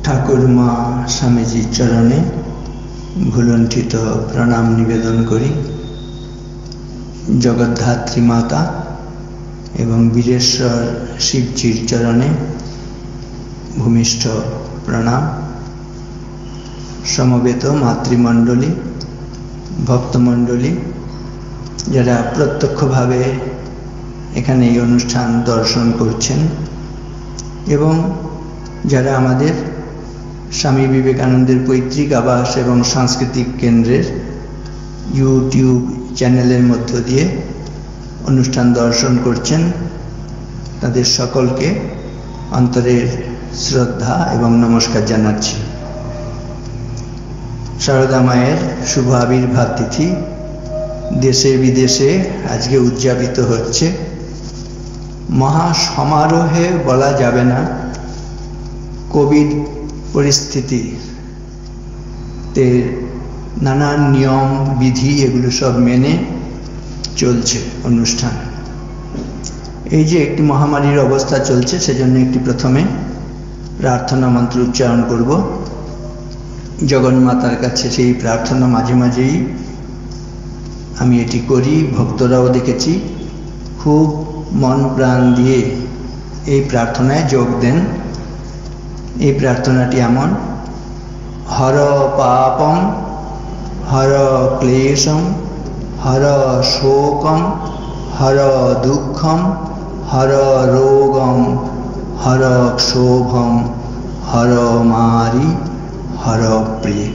ঠাকুরমা স্বামীজির চরণে ভুলুণ্ঠিত প্রণাম নিবেদন করি। জগদ্ধাত্রী মাতা এবং বীরেশ্বর শিবজির চরণে ভূমিষ্ঠ প্রণাম। সমবেত মাতৃমণ্ডলী, ভক্তমণ্ডলী, যারা প্রত্যক্ষভাবে এখানে এই অনুষ্ঠান দর্শন করছেন এবং যারা আমাদের স্বামী বিবেকানন্দের পৈতৃক আবাস এবং সাংস্কৃতিক কেন্দ্রের ইউটিউব চ্যানেলের মধ্য দিয়ে অনুষ্ঠান দর্শন করছেন, তাদের সকলকে অন্তরের শ্রদ্ধা এবং নমস্কার জানাচ্ছি। শারদা মায়ের শুভ আবির্ভাব তিথি দেশে বিদেশে আজকে উদযাপিত হচ্ছে। মহা সমারোহে বলা যাবে না, কোভিড পরিস্থিতিতে নানান নিয়ম বিধি এগুলো সব মেনে চলছে অনুষ্ঠান। এই যে একটি মহামারীর অবস্থা চলছে, সেজন্য একটি প্রথমে প্রার্থনা মন্ত্র উচ্চারণ করব। জগন্মাতার কাছে সেই প্রার্থনা মাঝে মাঝেই আমি এটি করি, ভক্তরাও দেখেছি খুব মন প্রাণ দিয়ে এই প্রার্থনায় যোগ দেন। এই প্রার্থনাটি এমন: হর পাপম হর ক্লেশম হর শোকম হর দুঃখম হর রোগম হর ক্ষোভম হর মারি হর প্রিয়।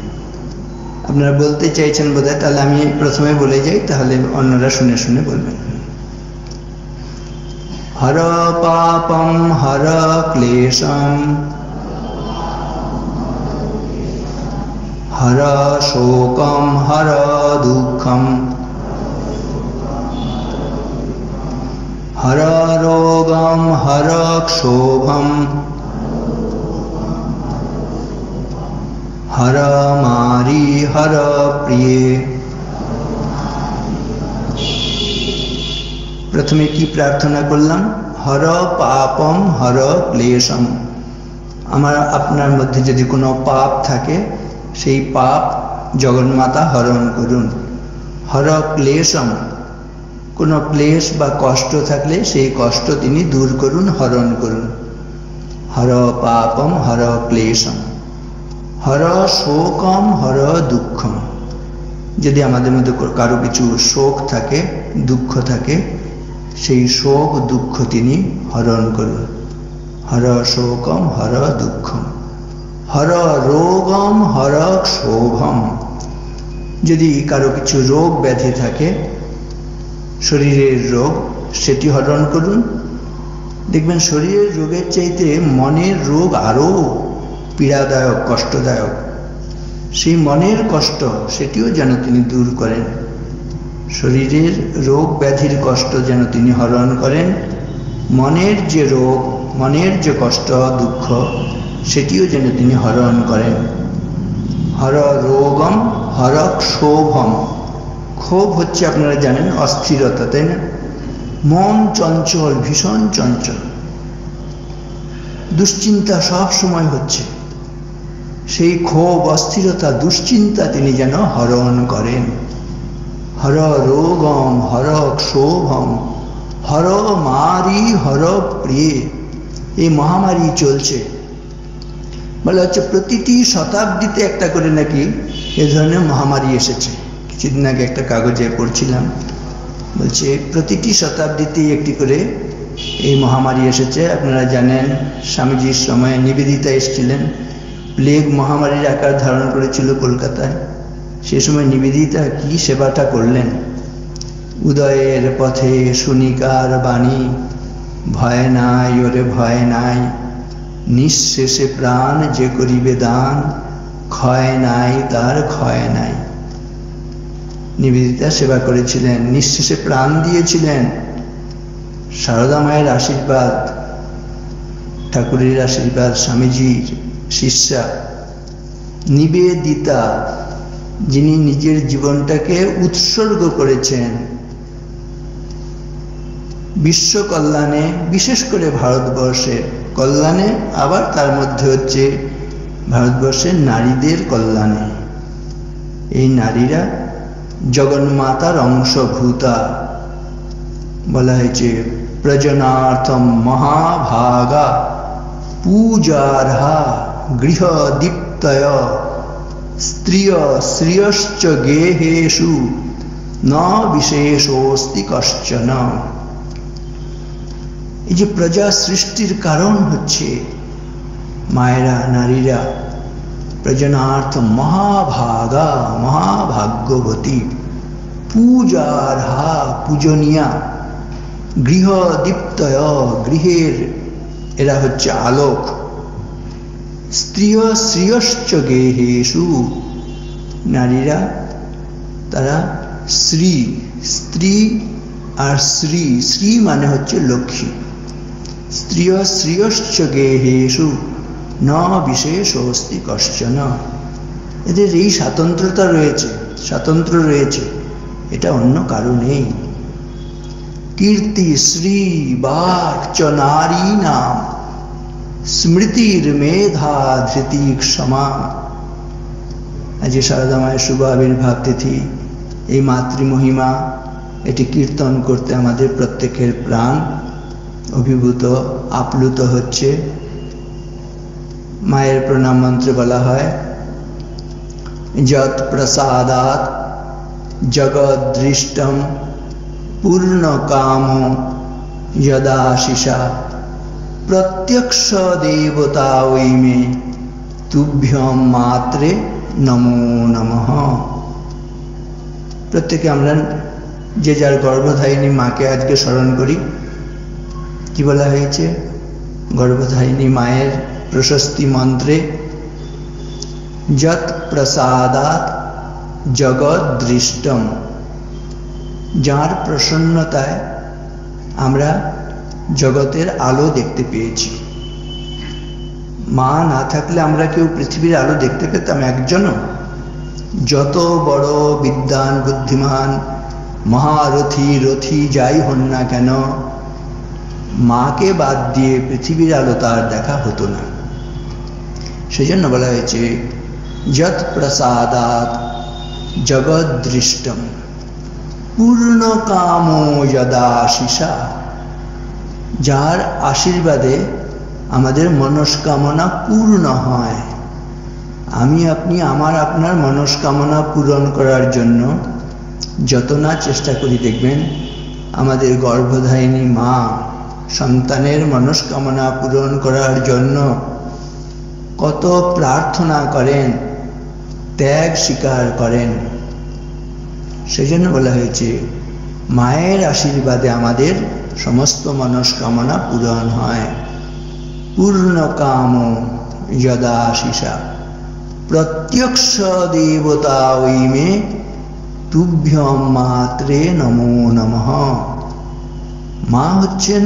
আপনারা বলতে চাইছেন বোধহয়, তাহলে আমি প্রথমে বলে যাই, তাহলে অন্যরা শুনে শুনে বলবেন। হর পাপম হর ক্লেশম হর শোকম হর দুঃখম হর রোগম হর ক্ষোভম হর মারি হর প্রিয়ে। প্রথমে কি প্রার্থনা করলাম? হর পাপম হর ক্লেশম। আপনার মধ্যে যদি কোনো পাপ থাকে, সেই পাপ জগন্মাতা হরণ করুন। হর ক্লেশম, কোনো ক্লেশ বা কষ্ট থাকলে সেই কষ্ট তিনি দূর করুন, হরণ করুন। হর পাপম হর ক্লেশম। হর শোকম হর দুঃখম। যদি আমাদের মধ্যে কারো কিছু শোক থাকে, দুঃখ থাকে, সেই শোক দুঃখ তিনি হরণ করুন। হর শোকম হর দুঃখম। হর রোগম হর ক্ষোভম। যদি কারো কিছু রোগ ব্যাধি থাকে, শরীরের রোগ, সেটি হরণ করুন। দেখবেন শরীরের রোগের চাইতে মনের রোগ আরো পীড়াদায়ক, কষ্টদায়ক। সেই মনের কষ্ট, সেটিও যেন তিনি দূর করেন। শরীরের রোগ ব্যাধির কষ্ট যেন তিনি হরণ করেন। মনের যে রোগ, মনের যে কষ্ট দুঃখ, সেটিও যেন তিনি হরণ করেন। হর রোগম হর ক্ষোভম। ক্ষোভ হচ্ছে, আপনারা জানেন, অস্থিরতা, তাই না? মন চঞ্চল, ভীষণ চঞ্চল, দুশ্চিন্তা সব সময় হচ্ছে। সেই ক্ষোভ, অস্থিরতা, দুশ্চিন্তা তিনি যেন হরণ করেন। হর রোগম হর ক্ষোভম হর মারি হর প্রিয়ে। এই মহামারী চলছে, বলা হচ্ছে প্রতিটি শতাব্দীতে একটা করে নাকি এ ধরনের মহামারী এসেছে। কিছুদিন আগে একটা কাগজে পড়ছিলাম, বলছে প্রতিটি শতাব্দীতেই একটি করে এই মহামারী এসেছে। আপনারা জানেন, স্বামীজির সময়ে নিবেদিতা এসেছিলেন, প্লেগ মহামারীর আকার ধারণ করেছিল কলকাতায়। সে সময় নিবেদিতা কি সেবাটা করলেন! উদয়ের পথে শুনিকার বাণী, ভয় নাই ওরে ভয় নাই, নিঃশেষে প্রাণ যে করিবে দান, ক্ষয় নাই তার ক্ষয় নাই। নিবেদিতা সেবা করেছিলেন, নিঃশেষে প্রাণ দিয়েছিলেন। শারদা মায়ের আশীর্বাদ, ঠাকুরের আশীর্বাদ, স্বামীজির শিষ্যা নিবেদিতা, যিনি নিজের জীবনটাকে উৎসর্গ করেছেন বিশ্ব কল্যাণে, বিশেষ করে ভারতবর্ষের কল্যাণে। আবার তার মধ্যে হচ্ছে ভারতবর্ষের নারীদের কল্যাণে। এই নারীরা জগন্মাতার অংশভূতা। বলা হয়েছে প্রজনার্থম মহাভাগা পূজার্হা গৃহদীপ্তয় স্ত্রিয় শ্রিয়শ্চ গেহেষু ন বিশেষোস্তি কশ্চন। এই যে প্রজা সৃষ্টির কারণ হচ্ছে মায়েরা, নারীরা। প্রজনার্থ মহাভাগা, মহাভাগ্যবতী, পূজার্হা, পূজনীয়া, গৃহদীপ্তয়, গৃহের এরা হচ্ছে আলোক, স্ত্রিয় শ্রিয়শ্চ গেহেষু, নারীরা তারা শ্রী, স্ত্রী আর শ্রী, শ্রী মানে হচ্ছে লক্ষ্মী। স্ত্রিয় শ্রিয়শ্চ গেহেষু ন বিশেষোস্তি কশ্চন। এদের এই স্বাতন্ত্রতা রয়েছে, স্বাতন্ত্র রয়েছে, এটা অন্য কারো নেই। কীর্তি শ্রী বাক চ নারী নাম স্মৃতির মেধা ধৃতি ক্ষমা। আজ শারদা মায়ের শুভ আবির্ভাব তিথি, এই মাতৃমহিমা এটি কীর্তন করতে আমাদের প্রত্যেকের প্রাণ অভিভূত, আপ্লুত হচ্ছে। মায়ের প্রণাম মন্ত্রে বলা হয় যৎ প্রসাদাৎ জগদ্দৃষ্টম পূর্ণ কাম যদাশিষা প্রত্যক্ষ দেবতা ওই মে তুভ্যম মাত্রে নমো নমঃ। প্রত্যেকে আমরা যে যার গর্ভধারিণী মাকে আজকে স্মরণ করি। কি বলা হয়েছে গর্ভধারিণী মায়ের প্রশস্তি মন্ত্রে? যৎ প্রসাদাৎ জগদ্দৃষ্টম, যার প্রসন্নতায় আমরা জগতের আলো দেখতে পেয়েছি। মা না থাকলে আমরা কেউ পৃথিবীর আলো দেখতে পেতাম একজনও? যত বড় বিদ্বান বুদ্ধিমান মহারথী রথী যাই হন না কেন, মাকে বাদ দিয়ে পৃথিবীর আলো তার দেখা হতো না। সেজন্য বলা হয়েছে যৎ প্রসাদাৎ জগদ্দৃষ্টম পূর্ণ কামো যদাশিষা, যার আশীর্বাদে আমাদের মনস্কামনা পূর্ণ হয়। আমি আপনি আমার আপনার মনস্কামনা পূরণ করার জন্য যত না চেষ্টা করি, দেখবেন আমাদের গর্ভধারিণী মা সন্তানের মনস্কামনা পূরণ করার জন্য কত প্রার্থনা করেন, ত্যাগ স্বীকার করেন। সেজন্য বলা হয়েছে মায়ের আশীর্বাদে আমাদের সমস্ত মনস্কামনা পূরণ হয়। পূর্ণ কাম যদাশিষা প্রত্যক্ষ দেবতা ওই মে তুভ্যম মাত্রে নমো নমঃ। মা হচ্ছেন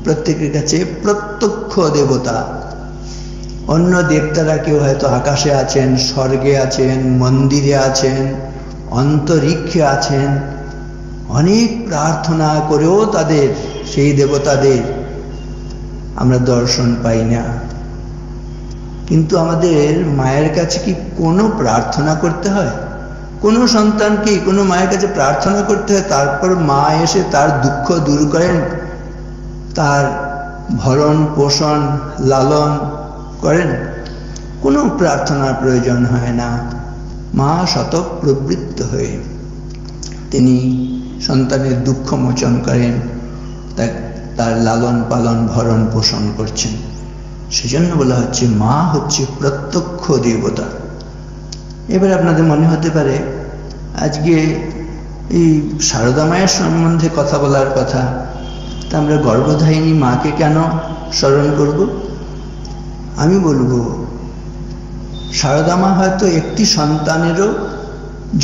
প্রত্যেকের কাছে প্রত্যক্ষ দেবতা। অন্য দেবতারা কেউ হয়তো আকাশে আছেন, স্বর্গে আছেন, মন্দিরে আছেন, অন্তরিক্ষে আছেন, অনেক প্রার্থনা করেও তাদের, সেই দেবতাদের আমরা দর্শন পাই না। কিন্তু আমাদের মায়ের কাছে কি কোনো প্রার্থনা করতে হয়? কোনো সন্তানকে কোনো মায়ের কাছে প্রার্থনা করতে হয় তারপর মা এসে তার দুঃখ দূর করেন, তার ভরণ পোষণ লালন করেন? কোনো প্রার্থনার প্রয়োজন হয় না। মা শতক প্রবৃত্ত হয়ে তিনি সন্তানের দুঃখ মোচন করেন, তার লালন পালন ভরণ পোষণ করছেন। সেজন্য বলা হচ্ছে মা হচ্ছে প্রত্যক্ষ দেবতা। এবার আপনাদের মনে হতে পারে আজকে এই শারদা মায়ের সম্বন্ধে কথা বলার কথা, তা আমরা গর্ভধারিণী মাকে কেন স্মরণ করব? আমি বলবো শারদা মা হয়তো একটি সন্তানেরও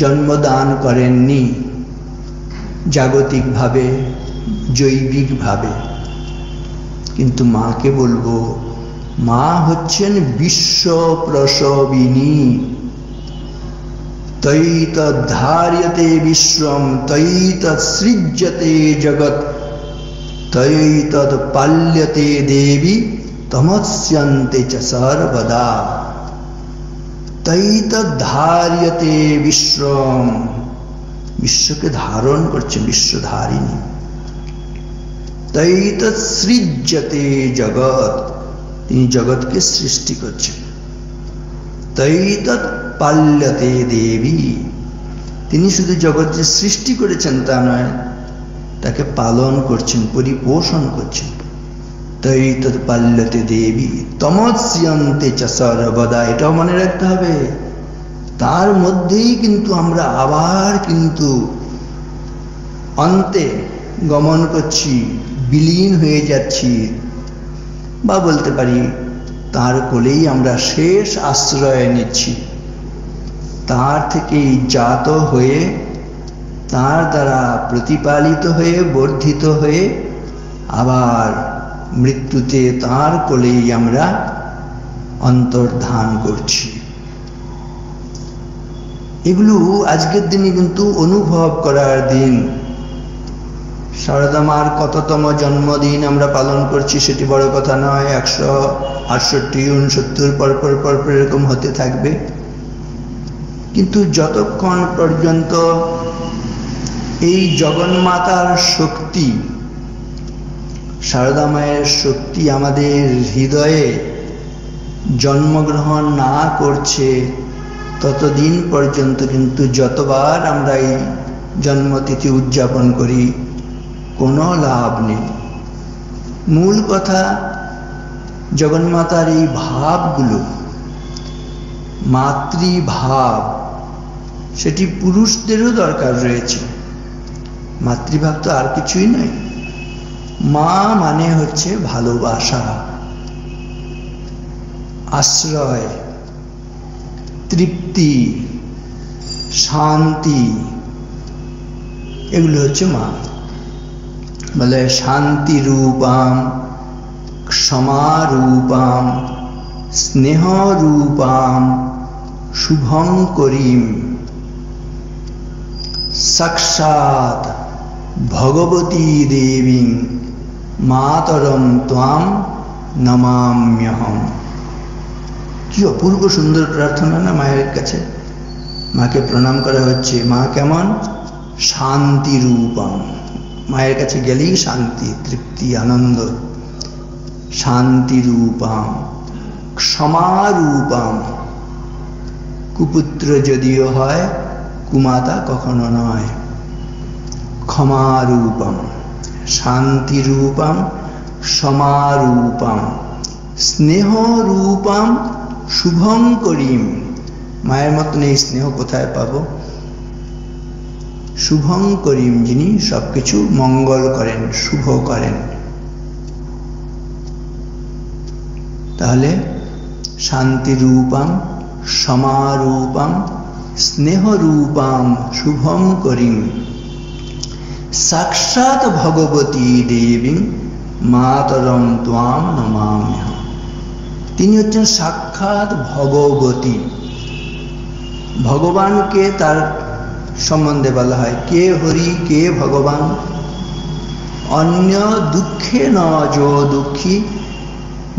জন্মদান করেননি জাগতিকভাবে, জৈবিকভাবে, কিন্তু মাকে বলবো মা হচ্ছেন বিশ্ব প্রসবিনী। তৈতদ্ধার্যতে বিশ্বম তৈতৎসৃজ্যতে জগৎ তৈতৎ পাল্যতে দেবী তমস্যন্তে চ সর্বদা। তৈতদ্ধার্যতে বিশ্বম, বিশ্বকে ধারণ করছেন, বিশ্বধারিণী। তৈতৎসৃজ্যতে জগৎ, তিনি জগৎকে সৃষ্টি করছেন। তৈতৎপাল্যতে দেবী, তিনি শুধু জগৎকে সৃষ্টি করেছেন তা নয়, তাকে পালন করছেন, পরিপোষণ করছেন। তৈতৎপাল্যতে দেবী তমস্যন্তে চ সর্বদা, এটাও মনে রাখতে হবে। তার মধ্যেই কিন্তু আমরা আবার কিন্তু অন্তে গমন করছি, বিলীন হয়ে যাচ্ছি, বা বলতে পারি তার কোলেই আমরা শেষ আশ্রয় নিচ্ছি। তার থেকেই জাত হয়ে, তার দ্বারা প্রতিপালিত হয়ে, বর্ধিত হয়ে আবার মৃত্যুতে তার কোলেই আমরা অন্তর্ধান করছি। এগুলো আজকের দিনে কিন্তু অনুভব করার দিন। শারদা মার কততম জন্মদিন আমরা পালন করছি সেটি বড় কথা নয়, 168, 69 পর এরকম হতে থাকবে। কিন্তু যতক্ষণ পর্যন্ত এই জগন্মাতার শক্তি, শারদা মায়ের শক্তি আমাদের হৃদয়ে জন্মগ্রহণ না করছে, ততদিন পর্যন্ত কিন্তু যতবার আমরা এই জন্মতিথি উদযাপন করি কোনো লাভ নেই। মূল কথা জগন্মাতার এই ভাবগুলো, মাতৃভাব, সেটি পুরুষদেরও দরকার রয়েছে। মাতৃভাব তো আর কিছুই নয়। মা মানে হচ্ছে ভালোবাসা, আশ্রয়, তৃপ্তি, শান্তি, এগুলো হচ্ছে মা। বলে শান্তি রূপাম, ক্ষমা রূপাম, স্নেহ রূপাম, শুভঙ্করীম, সাক্ষাৎ ভগবতী দেবী মাতরম ত্বাম নমাম্যহম। কি অপূর্ব সুন্দর প্রার্থনা না মায়ের কাছে। মাকে প্রণাম করা হচ্ছে। মা কেমন? শান্তি রূপম। মায়ের কাছে গেলেই শান্তি, তৃপ্তি, আনন্দ। শান্তি রূপম, ক্ষমা রূপম, কুপুত্র যদিও হয় কুমাতা কখনো নয়। ক্ষমা রূপম, শান্তি রূপম, ক্ষমা রূপম, স্নেহ রূপম, শুভঙ্করীম। মায়ের মতন এই স্নেহ কোথায় পাবো? শুভঙ্করীম, যিনি সবকিছু মঙ্গল করেন, শুভ করেন। তাহলে শান্তি রূপম, ক্ষমা রূপম, স্নেহ রূপম, শুভঙ্করীম, সাক্ষাৎ ভগবতী দেবী মাতরম ত্বাম নমাম্যহম। তিনি হচ্ছেন সাক্ষাৎ ভগবতী। ভগবানকে তার সম্বন্ধে বলা হয় কে হরি, কে ভগবান। অন্য দুঃখে ন যো দুঃখী,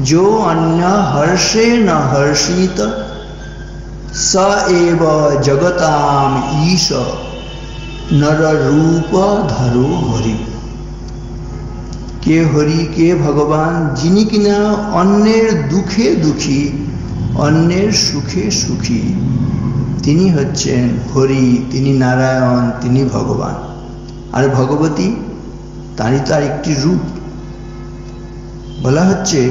যো অন্য হর্ষে ন হর্ষিত, স এব জগতাম ঈশ নর রূপ ধরো হরি। কে হরি, কে ভগবান? যিনি কিনা অন্যের দুঃখে দুঃখী, অন্যের সুখে সুখী, তিনি হচ্ছেন হরি, তিনি নারায়ণ, তিনি ভগবান। আর ভগবতী তারই তার একটি রূপ। বলা হচ্ছে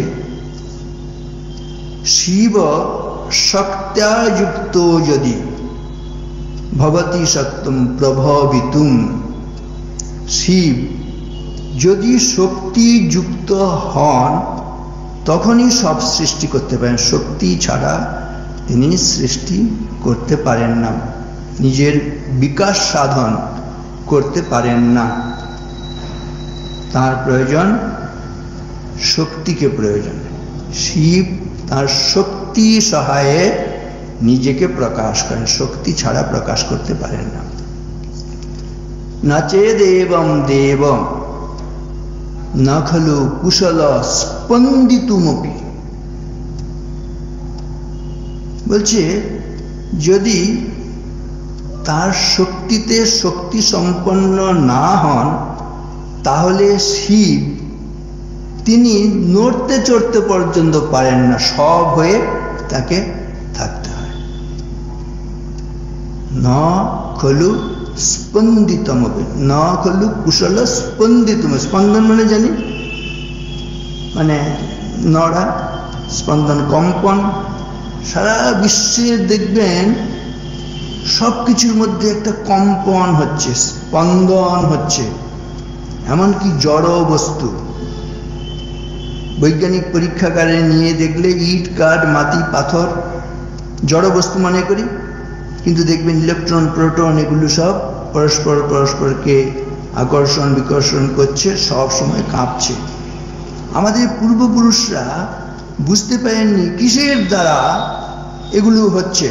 শিব শক্ত্যাযুক্ত যদি ভবতি সত্যম প্রভবিতুম। শিব যদি শক্তিযুক্ত হন তখনই সব সৃষ্টি করতে পারেন। শক্তি ছাড়া তিনি সৃষ্টি করতে পারেন না, নিজের বিকাশ সাধন করতে পারেন না। তার প্রয়োজন শক্তিকে প্রয়োজন। শিব তার শক্তি সহায়ে নিজেকে প্রকাশ করেন, শক্তি ছাড়া প্রকাশ করতে পারেন না। নচে দেবম দেবম ন খলু কুশল স্পন্দিতুমপি। বলছে যদি তার শক্তিতে শক্তি সম্পন্ন না হন, তাহলে শিব তিনি নড়তে চড়তে পর্যন্ত পারেন না, সব হয়ে তাকে থাকতে হয়। ন খলু স্পন্দিতম, ন খলু কুশল স্পন্দিতম। স্পন্দন মানে জানি, মানে নড়া, স্পন্দন কম্পন। সারা বিশ্বে দেখবেন সব কিছুর মধ্যে একটা কম্পন হচ্ছে, স্পন্দন হচ্ছে, এমনকি জড় বস্তু। বৈজ্ঞানিক পরীক্ষাগারে নিয়ে দেখলে ইট, কাঠ, মাটি, পাথর জড় বস্তু মনে করি, কিন্তু দেখবেন ইলেকট্রন, প্রোটন এগুলো সব পরস্পরকে আকর্ষণ বিকর্ষণ করছে, সব সময় কাঁপছে। আমাদের পূর্বপুরুষরা বুঝতে পারেননি কিসের দ্বারা এগুলো হচ্ছে।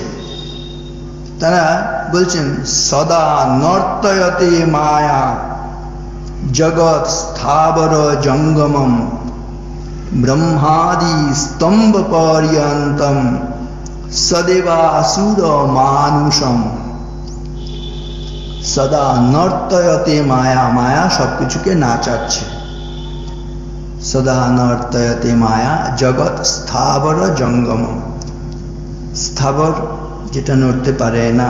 তারা বলছেন সদা নর্তয়তে মায়া জগৎ স্থাবর জঙ্গমম ব্রহ্মাদি স্তম্ভ পর্যন্তম সদেবাসুর মানুষম। সদা নর্তয়তে মায়া, মায়া সবকিছুকে নাচাচ্ছে। সদা নর্তয়তে মায়া জগৎ স্থাবর জঙ্গমম। স্থাবর যেটা নড়তে পারে না,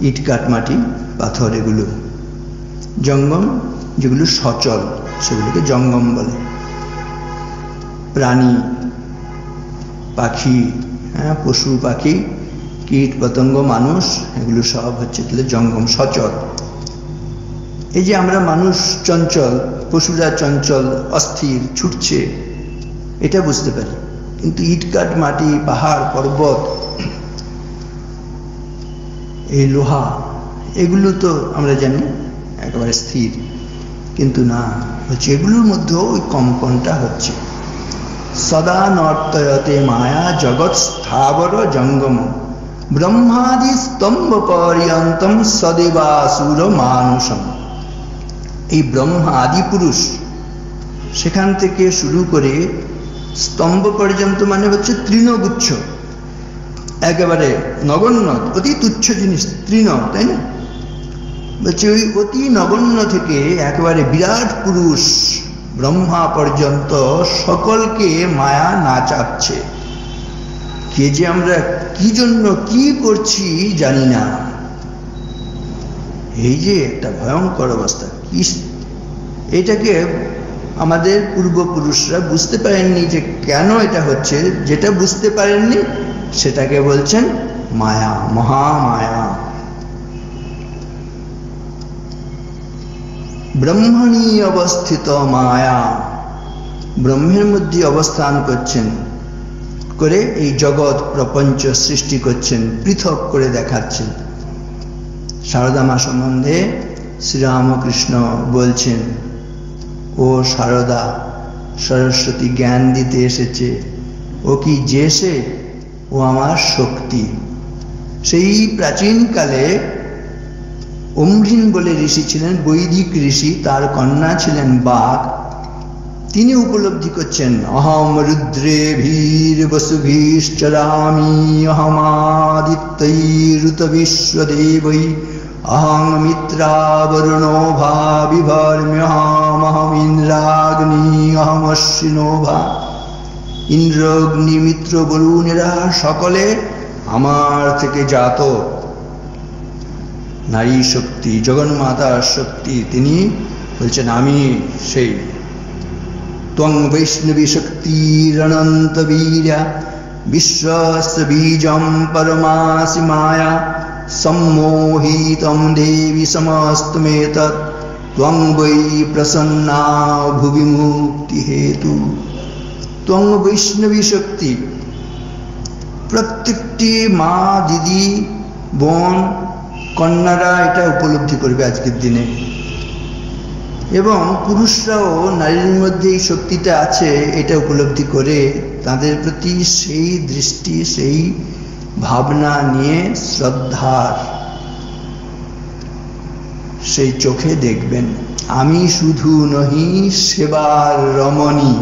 ইট, কাঠ, মাটি, পাথর এগুলো। জঙ্গম যেগুলো সচল, সেগুলোকে জঙ্গম বলে। প্রাণী, পাখি, পশু পাখি, কীট পতঙ্গ, মানুষ, এগুলো সব হচ্ছে তাহলে জঙ্গম, সচল। এই যে আমরা মানুষ চঞ্চল, পশুরা চঞ্চল, অস্থির, ছুটছে, এটা বুঝতে পারি। কিন্তু ইট, কাঠ, মাটি, পাহাড়, পর্বত, এই লোহা, এগুলো তো আমরা জানি একেবারে স্থির, কিন্তু না, হচ্ছে এগুলোর মধ্যেও ওই কম্পনটা হচ্ছে। সদা নর্তয়তে মায়া জগৎ স্থাবর জঙ্গম ব্রহ্মাদি স্তম্ভ পর্যন্তম সদেবাসুর মানুষম। এই ব্রহ্মা আদি পুরুষ, সেখান থেকে শুরু করে স্তম্ভ পর্যন্ত মানে হচ্ছে তৃণগুচ্ছ, একেবারে নগণ্য, অতি তুচ্ছ জিনিস তৃণ, তাই না? বলছে ওই অতি নগণ্য থেকে একেবারে বিরাট পুরুষ ব্রহ্মা পর্যন্ত সকলকে মায়া নাচাচ্ছে। কে যে আমরা কি জন্য কি করছি জানি না। এই যে একটা ভয়ঙ্কর অবস্থা, এটাকে আমাদের পূর্বপুরুষরা বুঝতে পারেননি যে কেন এটা হচ্ছে। যেটা বুঝতে পারেননি সেটাকে বলছেন মায়া, মহামায়া। ব্রহ্মণী অবস্থিত মায়া, ব্রহ্মের মধ্যে অবস্থান করছেন, করে এই জগৎ প্রপঞ্চ সৃষ্টি করছেন, পৃথক করে দেখাচ্ছেন। শারদা মা সম্বন্ধে শ্রীরামকৃষ্ণ বলছেন, ও শারদা, সরস্বতী জ্ঞান দিতে এসেছে। ও কি যেসে? ও আমার শক্তি। সেই প্রাচীনকালে অম্রিন বলে ঋষি ছিলেন, বৈদিক ঋষি, তার কন্যা ছিলেন বাঘ। তিনি উপলব্ধি করছেন, অহম রুদ্রে ভীর বসুভীশ্চরামি অহমাদিত্যৈরুত বিশ্বদেবৈ অহং মিত্রাবরুণোভা বিভর্ম্যহমহমিন্দ্রাগ্নি অহমশ্বিনোভা। ইন্দ্র, অগ্নি, মিত্র, বরুণেরা সকলে আমার থেকে জাত। নারী শক্তি, জগন্মাতার শক্তি, তিনি বলছেন আমি সেই। ত্বং বৈষ্ণবী শক্তিরনন্ত বীর্যা বিশ্বস্য বীজম পরমাসি মায়া সম্মোহিতম দেবী সমস্তমেতৎ ত্বং বৈ প্রসন্না ভুবি মুক্তি হেতু। ত্বং বৈষ্ণবী শক্তি, প্রত্যেকটি মা, দিদি, বোন, কন্যারা এটা উপলব্ধি করবে আজকের দিনে। এবং পুরুষরাও নারীর মধ্যে এই শক্তিটা আছে এটা উপলব্ধি করে তাদের প্রতি সেই দৃষ্টি, সেই ভাবনা নিয়ে শ্রদ্ধার সেই চোখে দেখবেন। আমি শুধু নহি সেবার রমণী,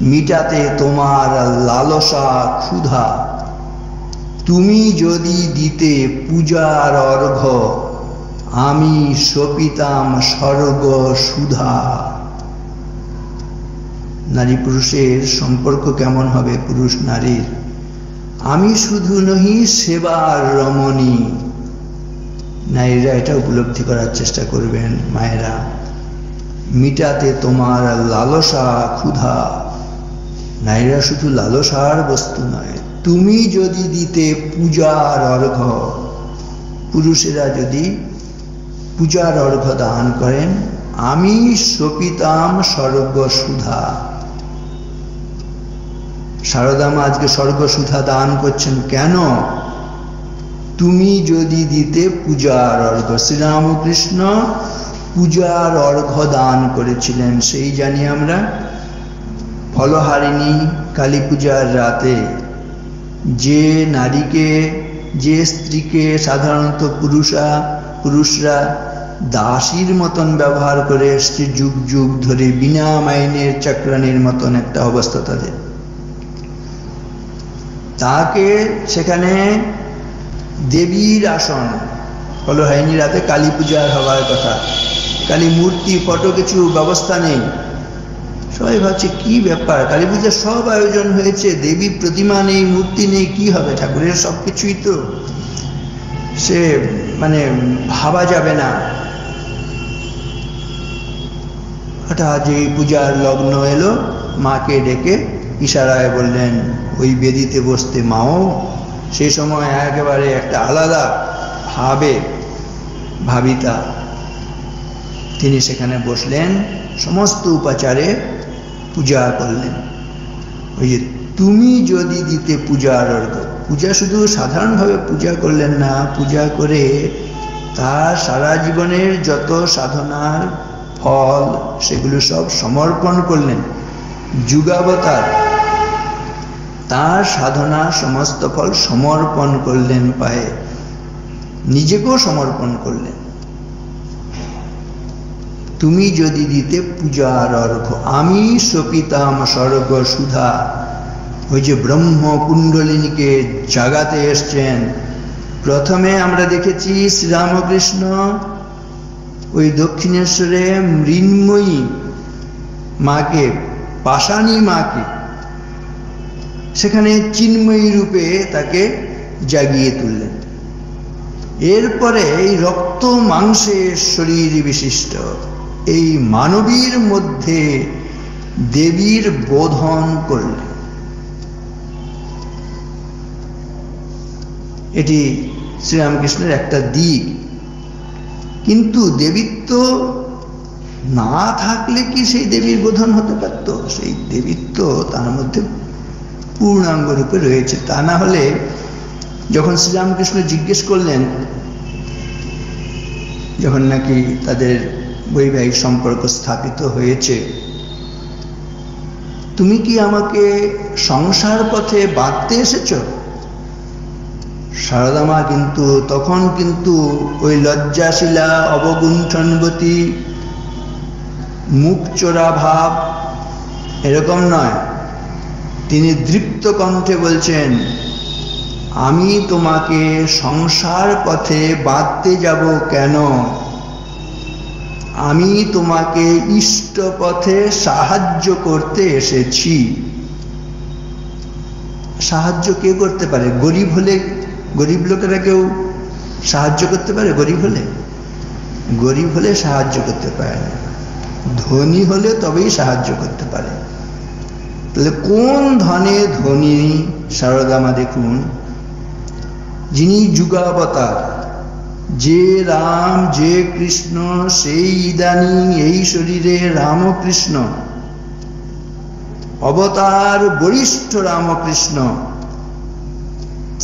মিটাতে তোমার লালসা ক্ষুধা। তুমি যদি দিতে পূজার অর্ঘ্য, আমি সপিতাম স্বর্গ সুধা। নারী পুরুষের সম্পর্ক কেমন হবে? পুরুষ নারীর, আমি শুধু নহি সেবার রমণী। নারীরা এটা উপলব্ধি করার চেষ্টা করবেন। মায়েরা, মিটাতে তোমার লালসা ক্ষুধা। নারীরা শুধু লালসার বস্তু নয়। তুমি যদি দিতে পূজার অর্ঘ্য, পুরুষেরা যদি পূজার অর্ঘ্য দান করেন, আমি সপিতাম স্বর্গ সুধা। শারদা মা আজকে স্বর্গ সুধা দান করছেন কেন? তুমি যদি দিতে পূজার অর্ঘ্য। শ্রীরামকৃষ্ণ পূজার অর্ঘ্য দান করেছিলেন, সেই জানি আমরা। ফলহারিণী কালী পূজার রাতে যে নারীকে, যে স্ত্রীকে সাধারণত পুরুষরা দাসীর মতন ব্যবহার করে এসছে যুগ যুগ ধরে, বিনা মাইনের চাকরানির মতন একটা অবস্থা তাদের, তাকে সেখানে দেবীর আসন, ফলহারিণী রাতে কালী পূজার হওয়ার কথা, কালী মূর্তি ফটো কিছু ব্যবস্থা নেই। সবাই ভাবছে কি ব্যাপার, কালী পূজার সব আয়োজন হয়েছে, দেবী প্রতিমা নেই, মূর্তি নেই, কি হবে? ঠাকুরের সব কিছুই তো সে মানে ভাবা যাবে না। হঠাৎ যে পূজার লগ্ন এলো, মাকে ডেকে ইশারায় বললেন ওই বেদিতে বসতে। মাও সেই সময় একেবারে একটা আলাদা ভাবিতা, তিনি সেখানে বসলেন, সমস্ত উপাচারে পূজা করলেন। ওই যে তুমি যদি দিতে পূজার অর্ঘ্য, পূজা শুধু সাধারণভাবে পূজা করলেন না, পূজা করে তার সারা জীবনের যত সাধনার ফল সেগুলো সব সমর্পণ করলেন। যুগাবতার তার সাধনা সমস্ত ফল সমর্পণ করলেন পায়ে, নিজেকেও সমর্পণ করলেন। তুমি যদি দিতে পূজার অর্ঘ্য, আমি সপিতাম স্বর্গ সুধা। ওই যে ব্রহ্ম কুণ্ডলিনীকে জাগাতে এসছেন, প্রথমে আমরা দেখেছি শ্রীরামকৃষ্ণ ওই দক্ষিণেশ্বরে মৃন্ময়ী মাকে, পাষাণী মাকে সেখানে চিন্ময়ী রূপে তাকে জাগিয়ে তুললেন। এরপরে এই রক্ত মাংসের শরীর বিশিষ্ট এই মানবীর মধ্যে দেবীর বোধন করলেন। এটি শ্রীরামকৃষ্ণের একটা দিক। কিন্তু দেবীত্ব না থাকলে কি সেই দেবীর বোধন হতে পারত? সেই দেবীত্ব তার মধ্যে পূর্ণাঙ্গ রূপে রয়েছে। তা না হলে যখন শ্রীরামকৃষ্ণ জিজ্ঞেস করলেন, যখন নাকি তাদের বৈবাহিক সম্পর্ক স্থাপিত হয়েছে, তুমি কি আমাকে সংসার পথে বাঁধতে এসেছ? শারদা মা কিন্তু তখন ওই লজ্জাশীলা অবগুণ্ঠনবতী মুখ চোরা ভাব এরকম নয়। তিনি দৃপ্ত কণ্ঠে বলছেন, আমি তোমাকে সংসার পথে বাঁধতে যাব কেন? আমি তোমাকে ইষ্ট পথে সাহায্য করতে এসেছি। সাহায্য কে করতে পারে? গরিব হলে, গরিব লোকেরা কেউ সাহায্য করতে পারে? গরিব হলে সাহায্য করতে পারে না, ধনী হলে তবেই সাহায্য করতে পারে। তাহলে কোন ধনে ধনী শারদা মা দেখুন, যিনি যুগাবতার, যে রাম যে কৃষ্ণ, সেই ইদানিং এই শরীরে রামকৃষ্ণ, অবতার বরিষ্ঠ রামকৃষ্ণ,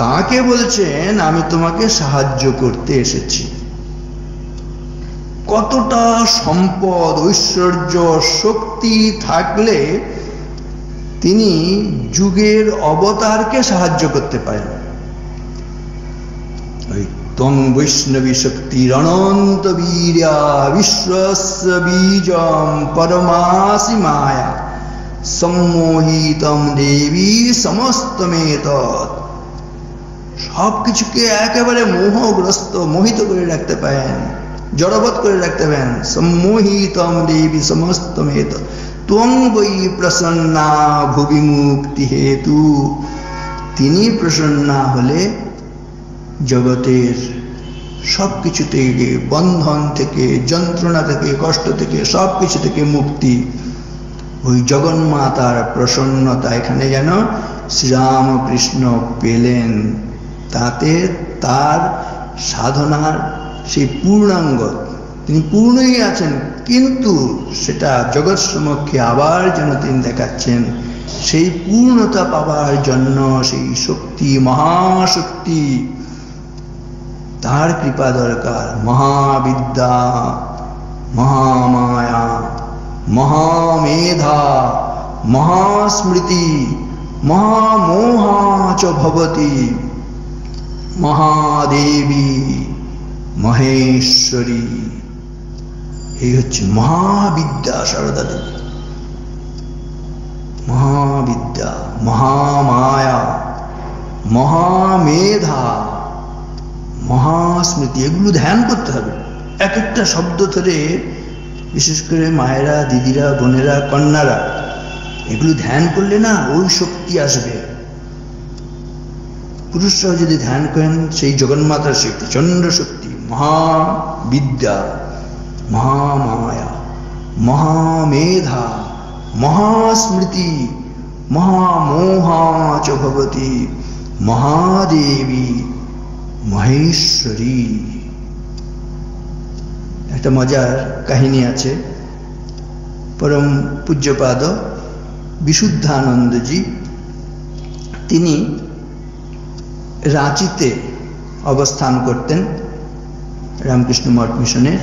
তাকে বলছেন আমি তোমাকে সাহায্য করতে এসেছি। কতটা সম্পদ, ঐশ্বর্য, শক্তি থাকলে তিনি যুগের অবতারকে সাহায্য করতে পারেন। ত্বং বৈষ্ণবী শক্তির অনন্ত বীর্যা বিশ্বস্য বীজম পরমাসি মায়া সম্মোহিতম দেবী সমস্তমেতৎ। সব কিছুকে একেবারে মোহগ্রস্ত মোহিত করে রাখতে পারেন, জড়বৎ করে রাখতে পারেন। সম্মোহিতম দেবী সমস্তমেত ত্বং বৈ প্রসন্না ভুবি মুক্তি হেতু। তিনি প্রসন্না হলে জগতের সব কিছু থেকে, বন্ধন থেকে, যন্ত্রণা থেকে, কষ্ট থেকে, সব কিছু থেকে মুক্তি। ওই জগন্মাতার প্রসন্নতা এখানে যেন শ্রীরামকৃষ্ণ পেলেন, তাতে তার সাধনার সেই পূর্ণাঙ্গ, তিনি পূর্ণই আছেন, কিন্তু সেটা জগৎ সমক্ষে আবার যেন তিনি দেখাচ্ছেন। সেই পূর্ণতা পাওয়ার জন্য সেই শক্তি, মহাশক্তি, তার কৃপা দরকার। মহাবিদ্যা, মহামায়া, মহামেধা, মহাস্মৃতি, মহামোহা চ ভবতি মহাদেবী মহেশ্বরী। এই হচ্ছে মহাবিদ্যা সারদা দেবী। মহাবিদ্যা, মহামায়া, মহামেধা, মহাস্মৃতি, এগুলো ধ্যান করতে হবে এক একটা শব্দ ধরে। বিশেষ করে মায়েরা, দিদিরা, বোনেরা, কন্যারা, এগুলো ধ্যান করলে না ওই শক্তি আসবে। পুরুষরাও যদি ধ্যান করেন সেই জগন্মাতার সেই প্রচন্ড শক্তি, মহাবিদ্যা, মহামায়া, মহামেধা, মহাস্মৃতি, মহামোহা চ ভবতি মহাদেবী মহেশ্বরী। একটা মজার কাহিনী আছে। পরম পূজ্যপাদ বিশুদ্ধানন্দজি, তিনি রাঁচিতে অবস্থান করতেন, রামকৃষ্ণ মঠ মিশনের।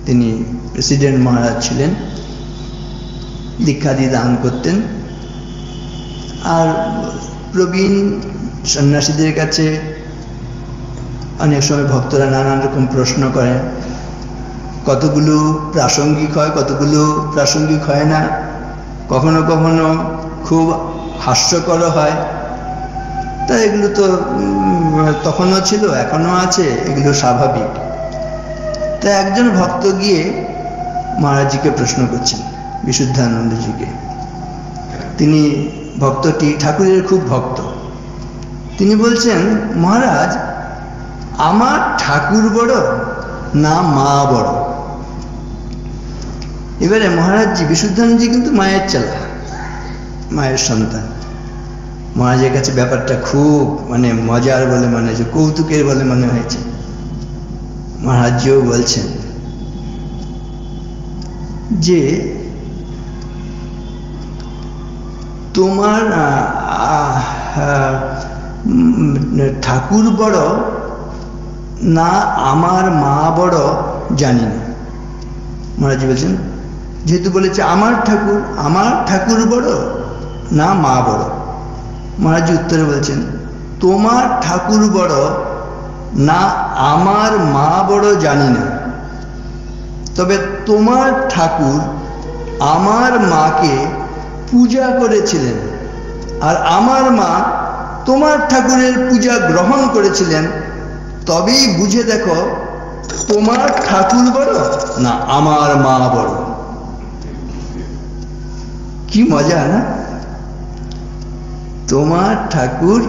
তিনি প্রেসিডেন্ট মহারাজ ছিলেন, দীক্ষাদি দান করতেন। আর প্রবীণ সন্ন্যাসীদের কাছে অনেক সময় ভক্তরা নানান রকম প্রশ্ন করেন, কতগুলো প্রাসঙ্গিক হয়, কতগুলো প্রাসঙ্গিক হয় না, কখনো কখনো খুব হাস্যকর হয়। তা এগুলো তো তখনও ছিল, এখনো আছে, এগুলো স্বাভাবিক। তা একজন ভক্ত গিয়ে মহারাজজিকে প্রশ্ন করছেন, বিশুদ্ধানন্দজিকে। তিনি, ভক্তটি ঠাকুরের খুব ভক্ত, তিনি বলছেন, মহারাজ, আমার ঠাকুর বড় না মা বড়? এবারে মহারাজজি, বিশুদ্ধানন্দজি কিন্তু মায়ের চেলা, মায়ের সন্তান। মহারাজের কাছে ব্যাপারটা খুব মজার বলে মনে হয়েছে, কৌতুকের বলে মনে হয়েছে। মহারাজজিও বলছেন যে তোমার ঠাকুর বড় না আমার মা বড় জানি না। মহারাজজি বলছেন, যেহেতু বলেছে আমার ঠাকুর বড় না মা বড়, মহারাজজি উত্তরে বলছেন, তোমার ঠাকুর বড় না আমার মা বড় জানি না, তবে তোমার ঠাকুর আমার মাকে পূজা করেছিলেন, আর আমার মা তোমার ঠাকুরের পূজা গ্রহণ করেছিলেন, তবেই বুঝে দেখো তোমার ঠাকুর বড় না আমার মা বড়। কি মজা না? তোমার ঠাকুর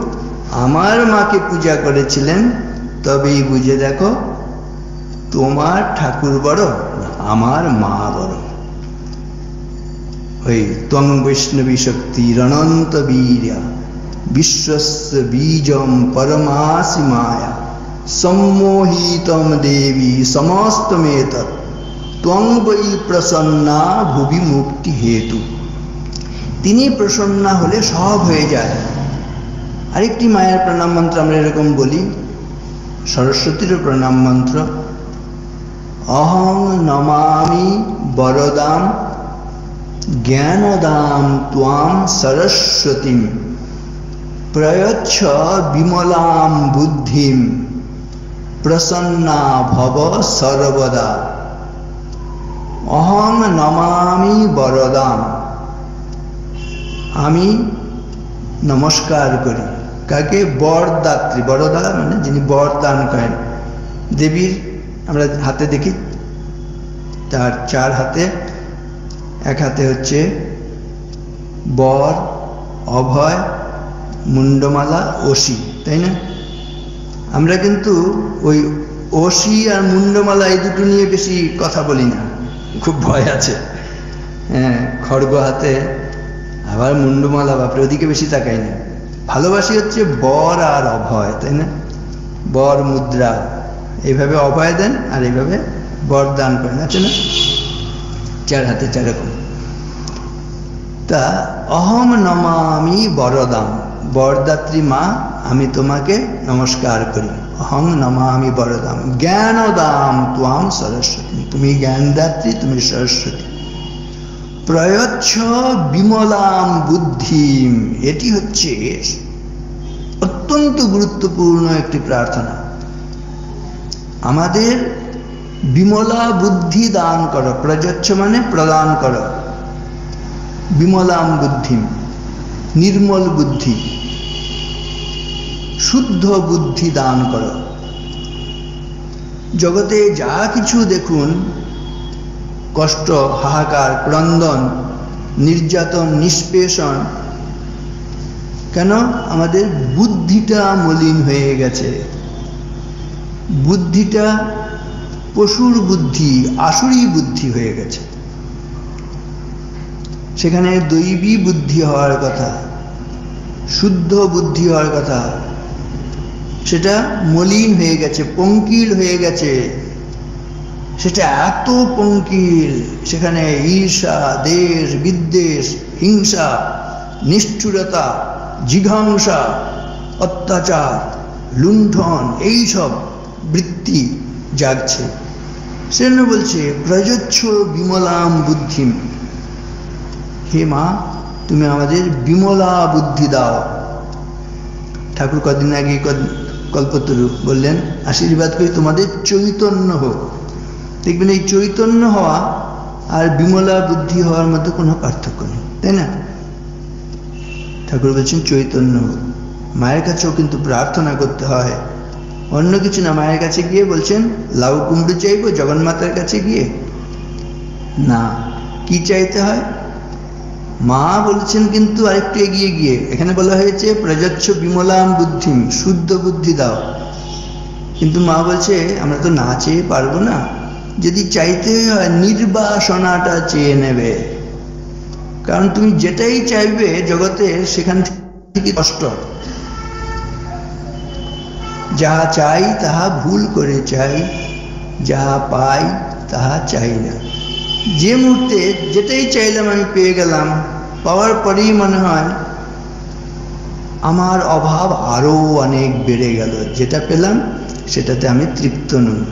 আমার মাকে পূজা করেছিলেন, তবেই বুঝে দেখো তোমার ঠাকুর বড় না আমার মা বড়। ওই ত্বং বৈষ্ণবী শক্তি রণন্ত বীর্যা বিশ্বস্য বীজম পরমাসি মায়া সম্মোহিতম দেবী সমস্তমেত ত্বং বৈ প্রসন্না ভুবি মুক্তি হেতু। তিনি প্রসন্না হলে সব হয়ে যায়। আরেকটি মায়ের প্রণাম মন্ত্র আমরা এরকম বলি, সরস্বতীরও প্রণাম মন্ত্র, অহং নমামি বরদাম জ্ঞানদাম ত্বাম সরস্বতীম প্রয়চ্ছ বিমলাম বুদ্ধিম প্রসন্না ভব সর্বদা। অহং নমামি বরদাম, আমি নমস্কার করি, কাকে? বরদাত্রী। বরদা মানে যিনি বর দান করেন। দেবীর আমরা হাতে দেখি, তার 4 হাতে, এক হাতে হচ্ছে বর, অভয়, মুন্ডমালা, অসি, তাই না? আমরা কিন্তু ওই অসি আর মুন্ডমালা এই দুটো নিয়ে বেশি কথা বলি না, খুব ভয় আছে। হ্যাঁ, খড়গ হাতে, আবার মুন্ডমালা, বাপরে ওদিকে বেশি তাকাই না। ভালোবাসি হচ্ছে বর আর অভয়, তাই না? বর মুদ্রা, এইভাবে অভয় দেন আর এইভাবে বর দান করেন, আছে না? 4 হাতে 4 রকম। তা অহম নমামি বরদাম, বরদাত্রী মা আমি তোমাকে নমস্কার করি। অহং নমামি বরদাম জ্ঞানদাম ত্বাম সরস্বতী, তুমি জ্ঞানদাত্রী, তুমি সরস্বতী। প্রয়চ্ছ বিমলাম বুদ্ধিম, এটি হচ্ছে অত্যন্ত গুরুত্বপূর্ণ একটি প্রার্থনা। আমাদের বিমলা বুদ্ধি দান করো। প্রযচ্ছ মানে প্রদান করো। বিমলাম বুদ্ধিম, নির্মল বুদ্ধি, শুদ্ধ বুদ্ধি দান করো। জগতে যা কিছু দেখুন, কষ্ট, হাহাকার, ক্রন্দন, নির্যাতন, নিষ্পেষণ, কেন? আমাদের বুদ্ধিটা মলিন হয়ে গেছে। বুদ্ধিটা পশুর বুদ্ধি, আসুরি বুদ্ধি হয়ে গেছে। সেখানে দৈবী বুদ্ধি হওয়ার কথা, শুদ্ধ বুদ্ধি হওয়ার কথা, সেটা মলিন হয়ে গেছে, পঙ্কিল হয়ে গেছে। সেটা এত পঙ্কিল, সেখানে ঈর্ষা, দেশ বিদ্বেষ, হিংসা, নিষ্ঠুরতা, জিঘাংসা, অত্যাচার, লুণ্ঠন, এইসব বৃত্তি জাগছে। সেজন্য বলছে প্রযচ্ছ বিমলাম বুদ্ধিম, হে মা তুমি আমাদের বিমলা বুদ্ধি দাও। ঠাকুর কদিন আগে কল্পতরু বললেন, আশীর্বাদ করি তোমাদের চৈতন্য হোক। দেখবেন এই চৈতন্য হওয়া আর বিমলা বুদ্ধি হওয়ার মধ্যে কোনো পার্থক্য নেই, তাই না? ঠাকুর বলছেন চৈতন্য হোক। মায়ের কাছেও কিন্তু প্রার্থনা করতে হয়, অন্য কিছু না। মায়ের কাছে গিয়ে বলছেন লাউ কুমড়ো চাইবো জগন্মাতার কাছে গিয়ে না, কি চাইতে হয়? মা বলছেন কিন্তু আরেকটু এগিয়ে গিয়ে, এখানে বলা হয়েছে প্রযচ্ছ বিমলাম বুদ্ধিম, শুদ্ধ বুদ্ধি দাও। কিন্তু মা বলছে আমরা তো না চেয়ে পারবো না, যদি চাইতে হয় নির্বাসনাটা চেয়ে নেবে। কারণ তুমি যেটাই চাইবে জগতে সেখান থেকে কষ্ট। যাহা চাই তাহা ভুল করে চাই, যাহা পাই তাহা চাই না। যে মুহূর্তে যেটাই চাইলাম আমি পেয়ে গেলাম, পাওয়ার পরেই মনে হয় আমার অভাব আরো অনেক বেড়ে গেল, যেটা পেলাম সেটাতে আমি তৃপ্ত নই।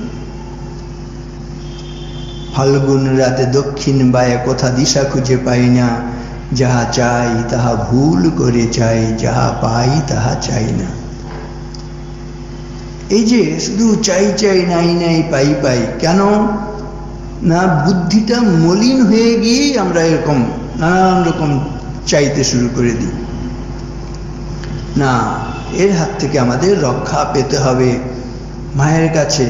ফাল্গুন রাতে দক্ষিণ বায়ে কোথা দিশা খুঁজে পাই না, যাহা চাই তাহা ভুল করে চাই, যাহা পাই তাহা চাই না। এই যে শুধু চাই চাই, নাই নাই, পাই পাই, কেন না? বুদ্ধিটা মলিন হয়ে গিয়েই আমরা এরকম নানান রকম চাইতে শুরু করে দিই। না, এর হাত থেকে আমাদের রক্ষা পেতে হবে মায়ের কাছে।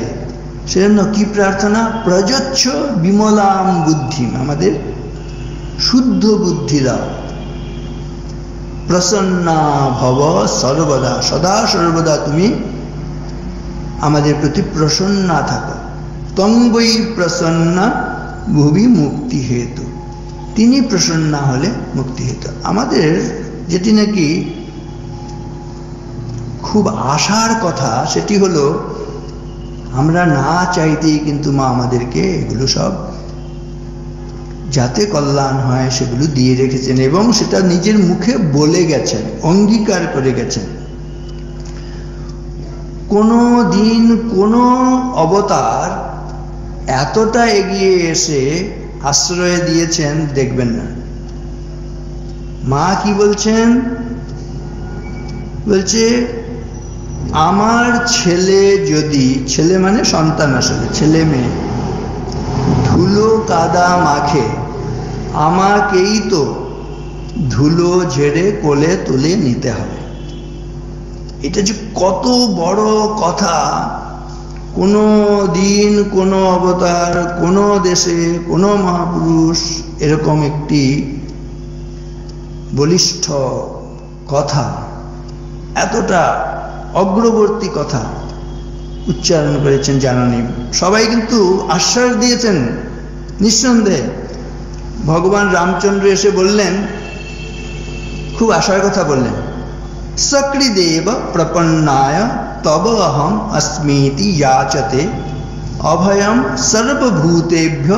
সেজন্য কি প্রার্থনা? প্রযচ্ছ বিমলাম বুদ্ধিম, আমাদের শুদ্ধ বুদ্ধি দাও। প্রসন্না ভব সর্বদা, সদা সর্বদা তুমি আমাদের প্রতি প্রসন্না থাকো। তঙ্গই প্রসন্না ভুবি মুক্তি হেতু, তিনি প্রসন্না হলে মুক্তি হেতু। আমাদের যেটি নাকি খুব আশার কথা, সেটি হলো আমরা না চাইতেই কিন্তু মা আমাদেরকে এগুলো সব যাতে কল্যাণ হয় সেগুলো দিয়ে রেখেছেন, এবং সেটা নিজের মুখে বলে গেছেন, অঙ্গীকার করে গেছেন। কোনো দিন কোনো অবতার এতটা এগিয়ে এসে আশ্রয় দিয়েছেন দেখবেন না। মা কি বলছেন? বলছে আমার ছেলে যদি, ছেলে মানে সন্তান, আসলে ছেলে মেয়ে, ধুলো কাদা মাখে আমাকেই তো ধুলো ঝেড়ে কোলে তুলে নিতে হবে। এটা যে কত বড় কথা, কোনো দিন কোনো অবতার কোনো দেশে কোনো মহাপুরুষ এরকম একটি বলিষ্ঠ কথা, এতটা অগ্রবর্তী কথা উচ্চারণ করেছেন জানা নেই। সবাই কিন্তু আশ্বাস দিয়েছেন নিঃসন্দেহে। ভগবান রামচন্দ্র এসে বললেন, খুব আশার কথা বললেন, সক্রিদেব প্রপন্নায় তব অহম अस्मीति याचते অভয়ম সর্বভূতেভ্য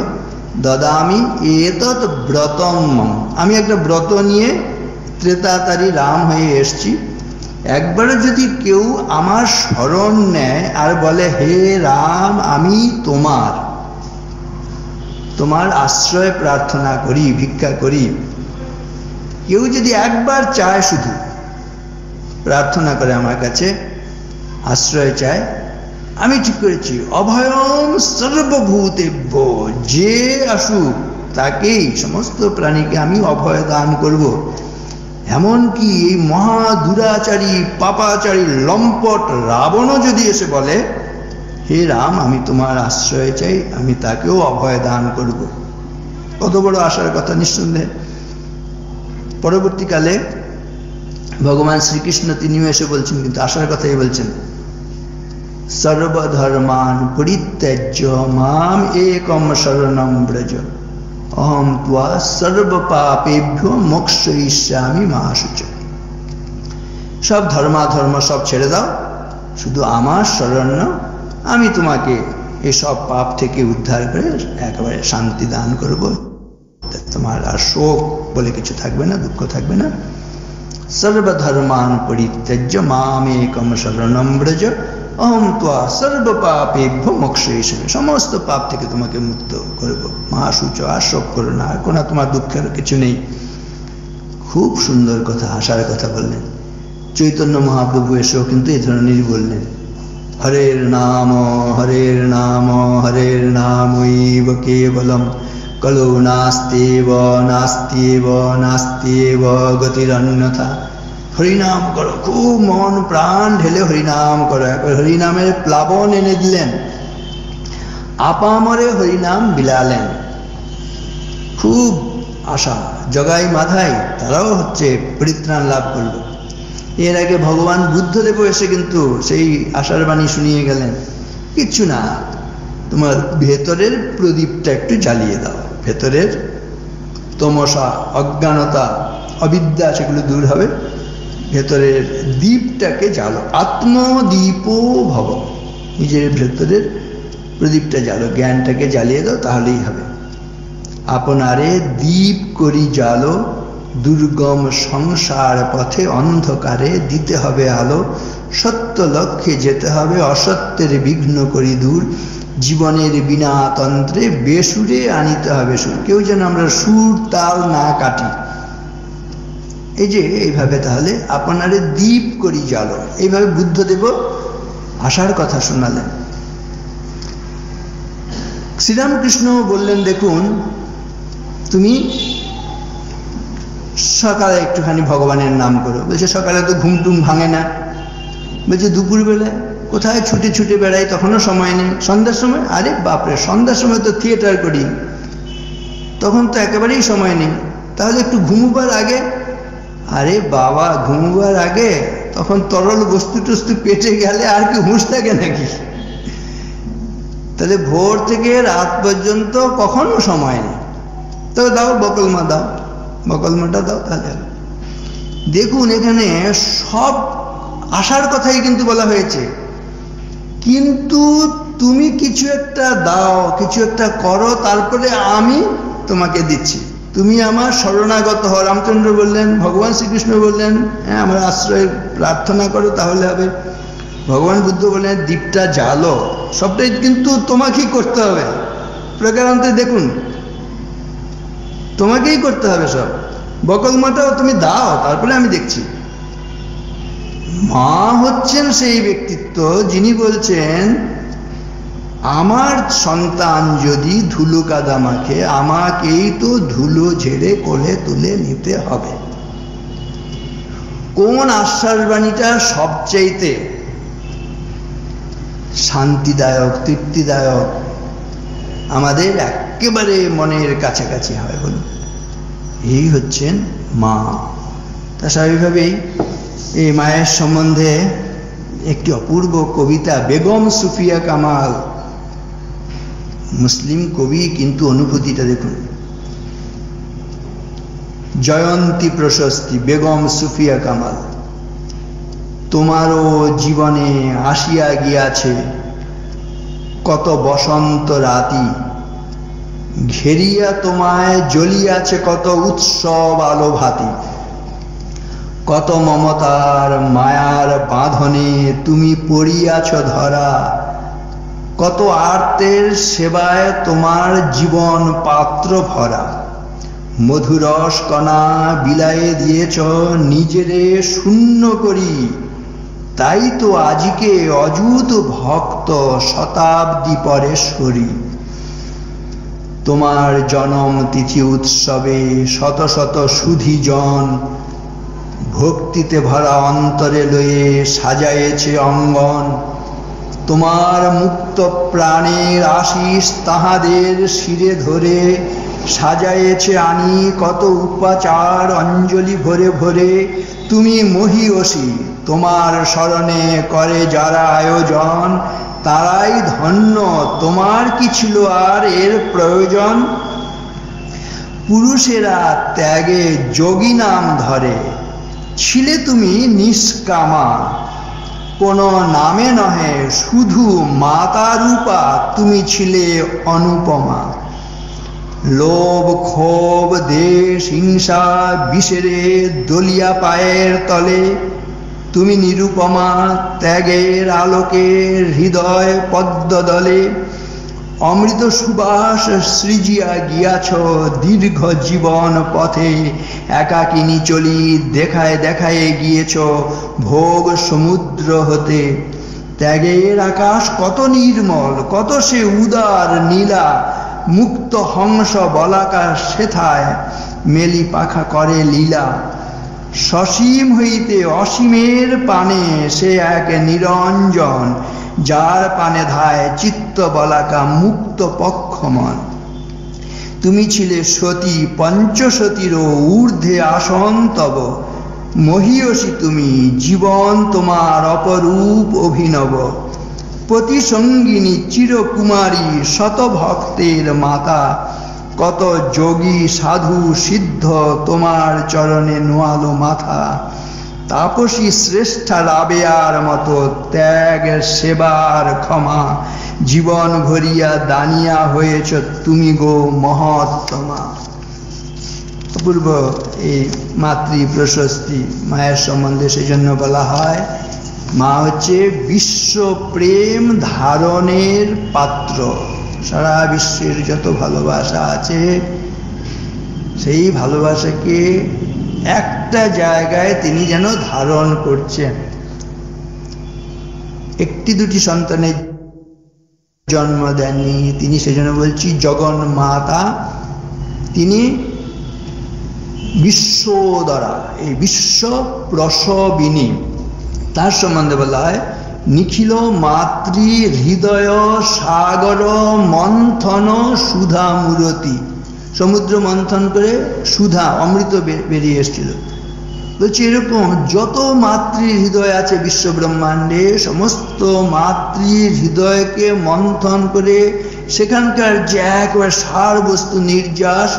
দদামি এতৎ ব্রতম মম। আমি একটা ব্রত নিয়ে ত্রেতাতারী রাম হয়ে এসছি। একবার যদি কেউ আমার শরণ নেয় আর বলে, হে রাম, আমি তোমার আশ্রয় প্রার্থনা করি, ভিক্ষা করি, কেউ যদি একবার চায়, শুধু প্রার্থনা করে আমার কাছে, আশ্রয় চায়, আমি ঠিক করেছি অভয়ম সর্বভূতেভ্য, যে আসুক তাকেই, সমস্ত প্রাণীকে আমি অভয় দান করব। এমনকি এই মহা দুরাচারী পাপাচারী লম্পট রাবণও যদি এসে বলে, হে রাম, আমি তোমার আশ্রয় চাই, আমি তাকেও অভয় দান করব। কত বড় আশার কথা নিঃসন্দেহে। পরবর্তীকালে ভগবান শ্রীকৃষ্ণ তিনিও এসে বলছেন, কিন্তু আশার কথাই বলছেন, সর্বধর্মান পরিত্যাজ্য মাম একম শরণম ব্রজ অহম ত্বা সর্বপাপেভ্য মোক্ষয়িষ্যামি মা শুচ। সব ধর্মাধর্ম সব ছেড়ে দাও, শুধু আমার শরণ নাও, আমি তোমাকে এসব পাপ থেকে উদ্ধার করে একেবারে শান্তি দান করব। তোমার আর শোক বলে কিছু থাকবে না, দুঃখ থাকবে না। সর্বধর্মান পরিত্যাজ্য মামেকম শরণম ব্রজ অহম ত্বা সর্বপাপেভ্য মোক্ষয়িষ্যামি। সমস্ত পাপ থেকে তোমাকে মুক্ত করব, মহাশুচ, আর শোক করো না, আর কোনো তোমার দুঃখের কিছু নেই। খুব সুন্দর কথা, আশার কথা বললেন। চৈতন্য মহাপ্রভু এসেও কিন্তু এই ধরনেরই বললেন, হরের নাম হরের নাম হরের নামৈব কেবলম কলো নাস্তেব নাস্তেব নাস্তেব গতিরন্যথা। হরিনাম করো, খুব মন প্রাণ ঢেলে হরিনাম করো। একবার হরিনামের প্লাবন এনে দিলেন, আপামরে হরিনাম বিলালেন। খুব আশা, জগাই মাধাই তারাও হচ্ছে পরিত্রাণ লাভ করলো। এর আগে ভগবান বুদ্ধদেব এসে কিন্তু সেই আশার বাণী শুনিয়ে গেলেন, কিচ্ছু না, তোমার ভেতরের প্রদীপটা একটু জ্বালিয়ে দাও, ভেতরের তমসা, অজ্ঞানতা, অবিদ্যা সেগুলো দূর হবে, ভেতরের দীপটাকে জ্বালো, আত্মদীপো ভব, নিজের ভেতরের প্রদীপটা জ্বালো, জ্ঞানটাকে জ্বালিয়ে দাও, তাহলেই হবে। আপনারে দীপ করি জ্বালো, দুর্গম সংসার পথে অন্ধকারে দিতে হবে আলো, সত্য লক্ষ্যে যেতে হবে অসত্যের বিঘ্ন করি দূর, জীবনের বিনা তন্ত্রে বেসুরে আনিতে হবে সুর। কেউ যেন আমরা সুর তাল না কাটি, এই যে এইভাবে তাহলে আপনারে দীপ করি জ্বালো, এইভাবে বুদ্ধদেব আশার কথা শোনালেন। শ্রীরামকৃষ্ণ বললেন, দেখুন তুমি সকালে একটুখানি ভগবানের নাম করো। বলছে সকালে তো ঘুম টুম ভাঙে না। বলছে দুপুরবেলায় কোথায় ছুটে ছুটে বেড়াই, তখনও সময় নেই। সন্ধ্যার সময়, আরে বাপরে, সন্ধ্যার সময় তো থিয়েটার করি, তখন তো একেবারেই সময় নেই। তাহলে একটু ঘুমোবার আগে, আরে বাবা, ঘুমোবার আগে তখন তরল বস্তু টস্তু পেটে গেলে আর কি হুঁশ থাকে নাকি? তাহলে ভোর থেকে রাত পর্যন্ত কখনো সময় নেই। তো দাও বকলমা, দাও বকলমাটা দাও। তাহলে দেখুন এখানে সব আশার কথাই কিন্তু বলা হয়েছে, কিন্তু তুমি কিছু একটা দাও, কিছু একটা করো, তারপরে আমি তোমাকে দিচ্ছি, তুমি আমার শরণাগত হও। রামচন্দ্র বললেন, ভগবান শ্রীকৃষ্ণ বললেন, হ্যাঁ আমার আশ্রয় প্রার্থনা করো, তাহলে হবে। ভগবান বুদ্ধ বললেন দীপটা জ্বালো, সবটাই কিন্তু তোমাকেই করতে হবে। প্রকারান্তে দেখুন তোমাকেই করতে হবে সব। বকলমাটাও তুমি দাও, তারপরে আমি দেখছি। মা হচ্ছেন সেই ব্যক্তিত্ব যিনি বলছেন, আমার সন্তান যদি ধুলো কাদা মাখে, আমাকেই তো ধুলো ঝেড়ে কোলে তুলে নিতে হবে। কোন আশ্বাসবাণীটা সবচাইতে শান্তিদায়ক, তৃপ্তিদায়ক, আমাদের একেবারে মনের কাছাকাছি হয় বলুন? এই হচ্ছেন মা। তা স্বাভাবিকভাবেই এই মায়ের সম্বন্ধে একটি অপূর্ব কবিতা, বেগম সুফিয়া কামাল, মুসলিম কবি, কিন্তু অনুভূতিটা দেখুন। জয়ন্তী প্রশস্তি, বেগম সুফিয়া কামাল। তোমারও জীবনে আসিয়া গিয়াছে কত বসন্ত রাতি, ঘেরিয়া তোমায় জ্বলিয়াছে কত উৎসব আলো ভাতি। কত মমতার মায়ার বাঁধনে তুমি পড়িয়াছ ধরা, কত আর্তের সেবায় তোমার জীবন পাত্র ভরা। মধুরস কণা বিলায়ে দিয়েছ নিজেরে শূন্য করি, তাই তো আজিকে অযুত ভক্ত শতাব্দী পরে সরি। তোমার জনম তিথি উৎসবে শত শত সুধীজন, ভক্তিতে ভরা অন্তরে লয়ে সাজায়েছে অঙ্গন। তোমার মুক্ত প্রাণের আশিস তাহাদের শিরে ধরে সাজায়েছে আনি কত উপাচার অঞ্জলি ভরে ভরে। তুমি মহীয়সী, তোমার স্মরণে করে যারা আয়োজন, তারাই ধন্য, তোমার কি ছিল আর এর প্রয়োজন। পুরুষেরা ত্যাগে যোগী নাম ধরে, ছিলে তুমি নিষ্কামা, কোন নামে নহে শুধু মাতা রূপা তুমি ছিলে অনুপমা। লোভ ক্ষোভ দেশ হিংসা বিষেরে দলিয়া পায়ের তলে, তুমি নিরুপমা ত্যাগের আলোকে হৃদয় পদ্ম দলে। অমৃত সুবাস সৃজিয়া গিয়াছ দীর্ঘ জীবন পথে, একাকিনী চলি দেখায় দেখায় গিয়েছ ভোগ সমুদ্র হতে। ত্যাগের আকাশ কত নির্মল, কত সে উদার নীলা, মুক্ত হংস বলাকার সেথায় মেলি পাখা করে লীলা। সসীম হইতে অসীমের পানে সে এক নিরঞ্জন, যার পানে ধায় চিত্ত বলাকা মুক্ত পক্ষমন। তুমি ছিলে সতী পঞ্চসতীরও ঊর্ধ্বে আসন তব, মহীয়সী তুমি জীবন তোমার অপরূপ অভিনব। প্রতিসঙ্গিনী চিরকুমারী শতভক্তের মাতা, কত যোগী সাধু সিদ্ধ তোমার চরণে নোয়ালো মাথা। তাপসী শ্রেষ্ঠা রাবেয়ার মতো ত্যাগ সেবার ক্ষমা, জীবন ভরিয়া দানিয়া হয়েছ তুমি গো মহত্তমা। অপূর্ব এই মাতৃ প্রশস্তি মায়ের সম্বন্ধে সেই জন্য বলা হয় মা হচ্ছে বিশ্ব প্রেম ধারণের পাত্র। সারা বিশ্বের যত ভালোবাসা আছে সেই ভালোবাসাকে একটা জায়গায় তিনি যেন ধারণ করছেন। একটি দুটি সন্তানের জন্ম দেননি তিনি, সেজন্য বলছি জগন্মাতা। তিনি বিশ্বোদরা, এই বিশ্ব প্রসবিনী। তার সম্বন্ধে বলা হয় নিখিল মাতৃ হৃদয় সাগর মন্থন সুধা মূরতি। সমুদ্র মন্থন করে সুধা অমৃত বেরিয়ে এসেছিল। বলছি এরকম যত মাতৃ হৃদয় আছে বিশ্ব ব্রহ্মাণ্ডে, সমস্ত মাতৃ হৃদয়কে মন্থন করে সেখানকার যে একবার সার বস্তু নির্যাস,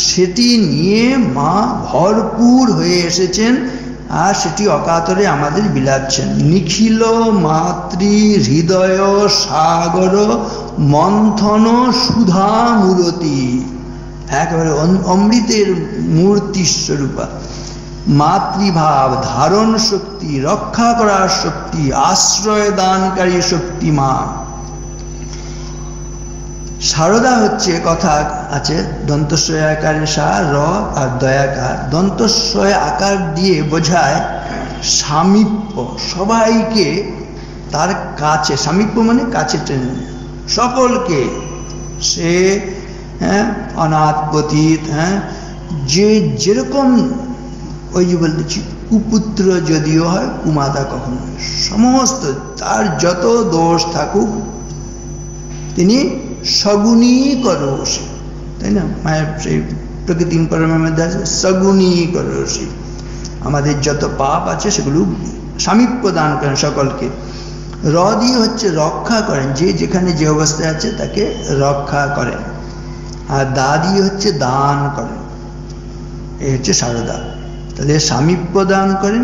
সেটি নিয়ে মা ভরপুর হয়ে এসেছেন আর সেটি অকাতরে আমাদের বিলাচ্ছেন। নিখিল মাতৃ হৃদয় সাগর মন্থন সুধা মূরতি, একেবারে অমৃতের মূর্তি স্বরূপা। মাতৃভাব ধারণ শক্তি, রক্ষা করার শক্তি, আশ্রয় দানকারী শক্তি মা। সারদা হচ্ছে কথা আছে দন্তস্বয় আকারে সা র আর দয়াকার। দন্তস্বয় আকার দিয়ে বোঝায় সামীপ্য, সবাইকে তার কাছে, সামীপ্য মানে কাছে টেনে সকলকে। সে অনাথ পতিত, যে যেরকম ওই যে বলতেছি কুপুত্র যদিও হয়, কুমাতা কখনো নয়। সমস্ত তার যত দোষ থাকুক তিনি সগুণী করোষি, তাই না? মায়ের সেই প্রকৃতি পরমের মধ্যে আছে সগুণী করোষি। আমাদের যত পাপ আছে সেগুলো সামীপ্য দান করেন সকলকে। র দিয়ে হচ্ছে রক্ষা করেন, যে যেখানে যে অবস্থায় আছে তাকে রক্ষা করেন। আর দা দিয়ে হচ্ছে দান করেন, এই হচ্ছে সারদা। তাহলে সামীপ্য দান করেন,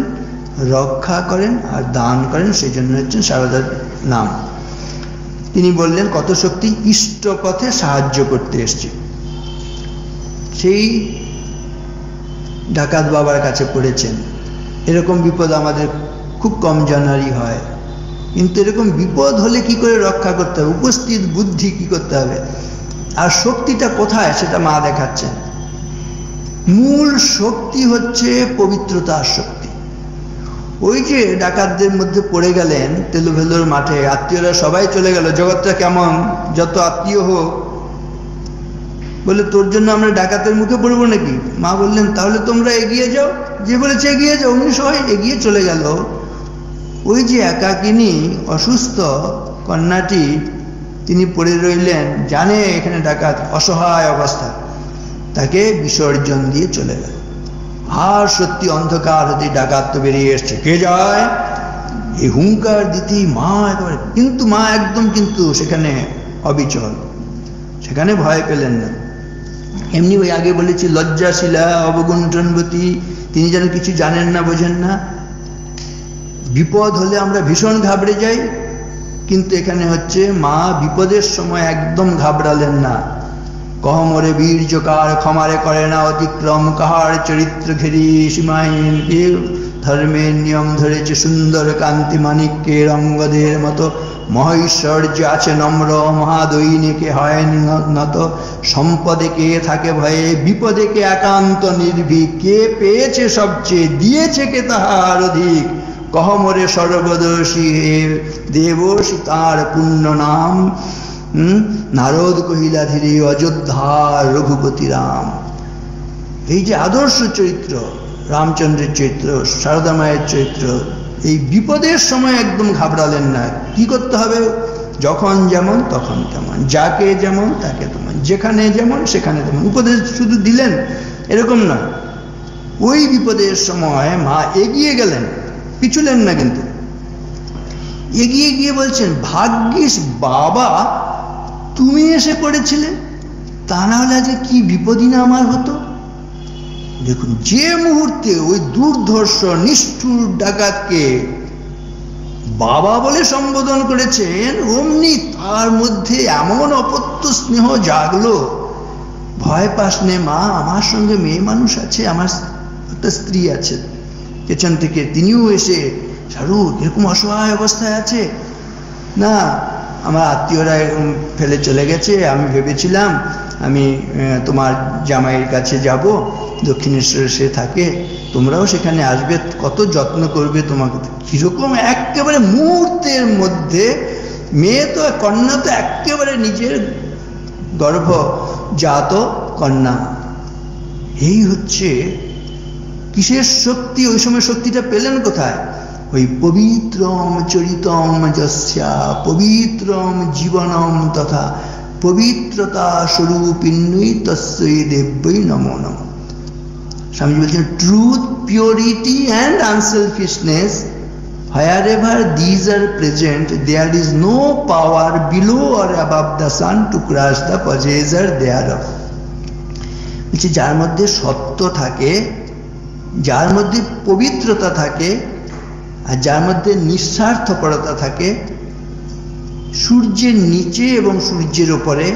রক্ষা করেন আর দান করেন, সেই জন্য হচ্ছেন সারদার নাম। তিনি বললেন কত শক্তি, ইষ্ট পথে সাহায্য করতে এসছে। সেই ডাকাত বাবার কাছে পড়েছেন। এরকম বিপদ আমাদের খুব কম জানারই হয়, কিন্তু এরকম বিপদ হলে কি করে রক্ষা করতে হবে, উপস্থিত বুদ্ধি কি করতে হবে, আর শক্তিটা কোথায় সেটা মা দেখাচ্ছেন। মূল শক্তি হচ্ছে পবিত্রতার শক্তি। ওই যে ডাকাতদের মধ্যে পড়ে গেলেন তেলুভেলুর মাঠে, আত্মীয়রা সবাই চলে গেল, জগৎটা কেমন, যত আত্মীয় হোক, বলে তোর জন্য আমরা ডাকাতের মুখে পড়বো নাকি? মা বললেন তাহলে তোমরা এগিয়ে যাও। যে বলেছে এগিয়ে যাও, অমনি সবাই এগিয়ে চলে গেল। ওই যে একাকিনী অসুস্থ কন্যাটি, তিনি পড়ে রইলেন, জানে এখানে ডাকাত, অসহায় অবস্থা, তাকে বিসর্জন দিয়ে চলে গেল। আর সত্যি অন্ধকার হতে ডাকাত তো বেরিয়ে এসছে, কে যায়, এই হুঙ্কার দিতেই মা একেবারে, কিন্তু মা একদম কিন্তু সেখানে অবিচল, সেখানে ভয় পেলেন না। এমনি ওই আগে বলেছি লজ্জাশীলা অবগুণ্ঠনবতী, তিনি যেন কিছু জানেন না, বোঝেন না। বিপদ হলে আমরা ভীষণ ঘাবড়ে যাই, কিন্তু এখানে হচ্ছে মা বিপদের সময় একদম ঘাবড়ালেন না। কহমরে বীর্যকার ক্ষমারে করে না অতিক্রম, কাহার চরিত্র ঘেরি সীমাহীন, কেউ ধর্মের নিয়ম ধরেছে সুন্দর কান্তি মানিক্যের অঙ্গদের মতো, মহৈশ্বর্য আছে নম্র মহাদৈনিকে হয় নত, সম্পদে কে থাকে ভয়ে বিপদে কে একান্ত নির্ভীক, কে পেয়েছে সবচেয়ে দিয়েছে কে তাহার অধিক, কহমরে সর্বদোষী হে দেবর্ষি তার পুণ্য নাম, নারদ কহিলা ধীরে অযোধ্যার রঘুপতি রাম। এই যে আদর্শ চরিত্র, রামচন্দ্রের চরিত্র, সারদা মায়ের চরিত্র, এই বিপদের সময় একদম ঘাবড়ালেন না। কি করতে হবে, যখন যেমন তখন তেমন, যাকে যেমন তাকে তেমন, যেখানে যেমন সেখানে তেমন, উপদেশ শুধু দিলেন এরকম নয়। ওই বিপদের সময় মা এগিয়ে গেলেন, পিছুলেন না, কিন্তু এগিয়ে গিয়ে বলছেন ভাগ্যিস বাবা তুমি এসে পড়েছিলে, তা না হলে আজকে কি বিপদই না আমার হতো। দেখুন, যে মুহূর্তে ওই দুর্ধর্ষ নিষ্ঠুর ডাকাতকে বাবা বলে সম্বোধন করেছেন, অমনি তার মধ্যে এমন অপত্য স্নেহ জাগলো, ভয় পাস নে মা, আমার সঙ্গে মেয়ে মানুষ আছে, আমার একটা স্ত্রী আছে। পেছন থেকে তিনিও এসে, সারু এরকম অসহায় অবস্থায় আছে না, আমার আত্মীয়রা ফেলে চলে গেছে, আমি ভেবেছিলাম আমি তোমার জামাইয়ের কাছে যাব, দক্ষিণেশ্বরে সে থাকে, তোমরাও সেখানে আসবে, কত যত্ন করবে তোমাকে। কিরকম একেবারে মুহূর্তের মধ্যে, মেয়ে তো কন্যা তো একেবারে নিজের গর্ভজাত কন্যা। এই হচ্ছে কিসের শক্তি, ওই সময় শক্তিটা পেলেন কোথায়? ওই পবিত্রম চরিতম যস্যা পবিত্রম জীবনম তথা পবিত্রতা স্বরূপিণ্যই তস্যৈ দেব্যৈ নমো নমঃ। স্বামীজি বলছেন truth, purity and unselfishness, wherever these are present, there is no power below or above the sun to crush the possessor thereof. বলছে যার মধ্যে সত্য থাকে, যার মধ্যে পবিত্রতা থাকে, আর যার মধ্যে নিঃস্বার্থপরতা থাকে, সূর্যের নিচে এবং সূর্যের ওপরে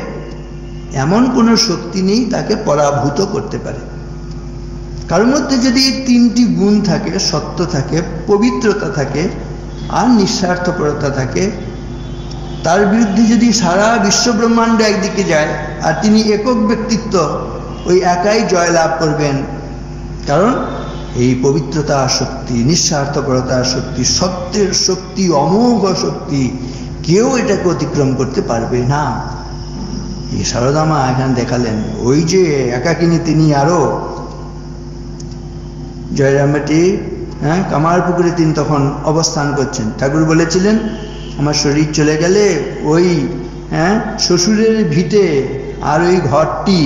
এমন কোনো শক্তি নেই তাকে পরাভূত করতে পারে। কারোর মধ্যে যদি এই তিনটি গুণ থাকে, সত্য থাকে, পবিত্রতা থাকে আর নিঃস্বার্থপরতা থাকে, তার বিরুদ্ধে যদি সারা বিশ্বব্রহ্মাণ্ড একদিকে যায় আর তিনি একক ব্যক্তিত্ব, ওই একাই জয়লাভ করবেন। কারণ এই পবিত্রতা শক্তি, নিঃস্বার্থপরতার শক্তি, সত্যের শক্তি, অমোঘ শক্তি, কেউ এটাকে অতিক্রম করতে পারবে না। এই সারদা মা এখানে দেখালেন। ওই যে একাকিনী তিনি আরো জয়রামটি হ্যাঁ, কামারপুকুরে তিনি তখন অবস্থান করছেন। ঠাকুর বলেছিলেন, আমার শরীর চলে গেলে ওই শ্বশুরের ভিটে আর ওই ঘরটি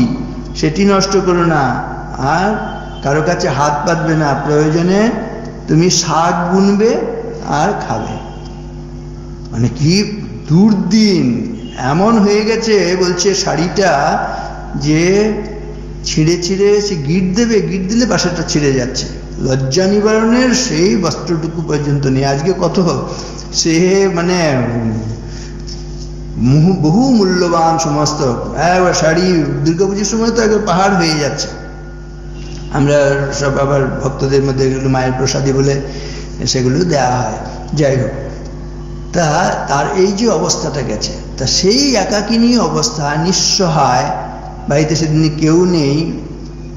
সেটি নষ্ট করো না, আর কারো কাছে হাত পাতবে না, প্রয়োজনে তুমি শাক বুনবে আর খাবে। মানে কি দুর্দিন এমন হয়ে গেছে, বলছে শাড়িটা যে ছিঁড়ে ছিঁড়ে সে গিট দেবে, গিট দিলে বাসাটা ছিঁড়ে যাচ্ছে। লজ্জা নিবারণের সেই বস্ত্রটুকু পর্যন্ত নেই। আজকে কত সে মানে বহু মূল্যবান সমস্ত শাড়ি দুর্গাপুজোর সময় তো একবার পাহাড় হয়ে যাচ্ছে। আমরা সব আবার ভক্তদের মধ্যে এগুলো মায়ের প্রসাদী বলে সেগুলো দেওয়া হয়। যাই হোক, তা তার এই যে অবস্থাটা গেছে, তা সেই একাকিনী অবস্থা, নিঃসহায়, বাড়িতে সেদিন কেউ নেই,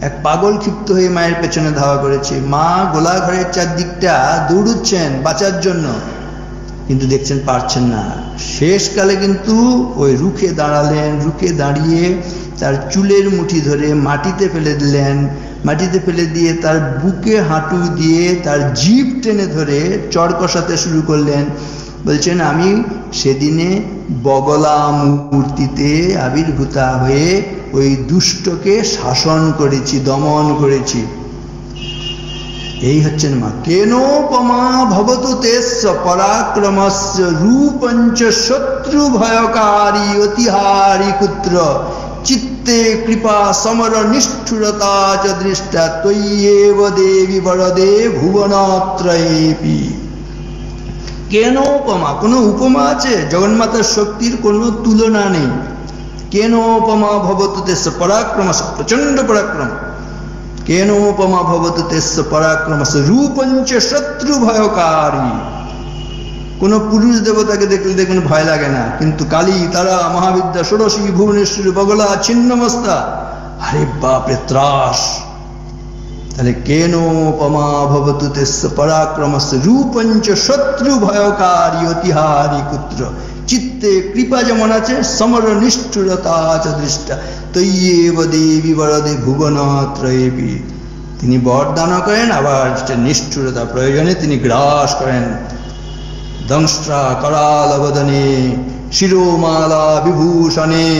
এক পাগল ক্ষিপ্ত হয়ে মায়ের পেছনে ধাওয়া করেছে। মা গোলা ঘরের চারদিকটা দৌড়ুচ্ছেন বাঁচার জন্য, কিন্তু দেখছেন পারছেন না। শেষকালে কিন্তু ওই রুখে দাঁড়ালেন, রুখে দাঁড়িয়ে তার চুলের মুঠি ধরে মাটিতে ফেলে দিলেন, মাটিতে ফেলে দিয়ে তার বুকে হাঁটু দিয়ে তার জিভ টেনে ধরে চড় কষাতে শুরু করলেন। বলছেন, আমি সেদিনে বগলা মূর্তিতে আবির্ভূতা হয়ে ওই দুষ্টকে শাসন করেছি, দমন করেছি। এই হচ্ছেন মা। কেনোপমা ভবতু তেস্য পরাক্রমস্য রূপঞ্চ শত্রু ভয়কারী অতিহারী কুত্র চিত্তে কৃপা সমর নিষ্ঠুরতা চ দৃষ্টা ত্বয়্যেব দেবী বরদে ভুবনত্রয়েপি। কেনোপমা, কোনো উপমা আছে? জগন্মাতার শক্তির কোনো তুলনা নেই। কেনোপমা ভবতু তেস্য পরাক্রমস্য, প্রচন্ড পরাক্রম। কেনোপমা ভবতু তেস্য পরাক্রমস্য রূপঞ্চ শত্রু ভয়কারী। কোন পুরুষ দেবতাকে দেখলে দেখুন ভয় লাগে না, কিন্তু কালী, তারা, মহাবিদ্যা, ষোড়শী, ভুবনেশ্বরী, বগলা, ছিন্নমস্তা, আরে বাপরে ত্রাস। তাহলে কেনোপমা ভবতু তেস্য পরাক্রমস্য রূপঞ্চ শত্রু ভয়কারী অতিহারী কুত্র চিত্তে কৃপা যেমন আছে, সমর নিষ্ঠুরতা চ দৃষ্টা ত্বয়্যেব দেবী বরদে ভুবনত্রয়েপি। তিনি বরদানও করেন, আবার নিষ্ঠুরতা প্রয়োজনে তিনি গ্রাস করেন। দংষ্ট্রা করালবদনে শিরোমালা বিভূষণে।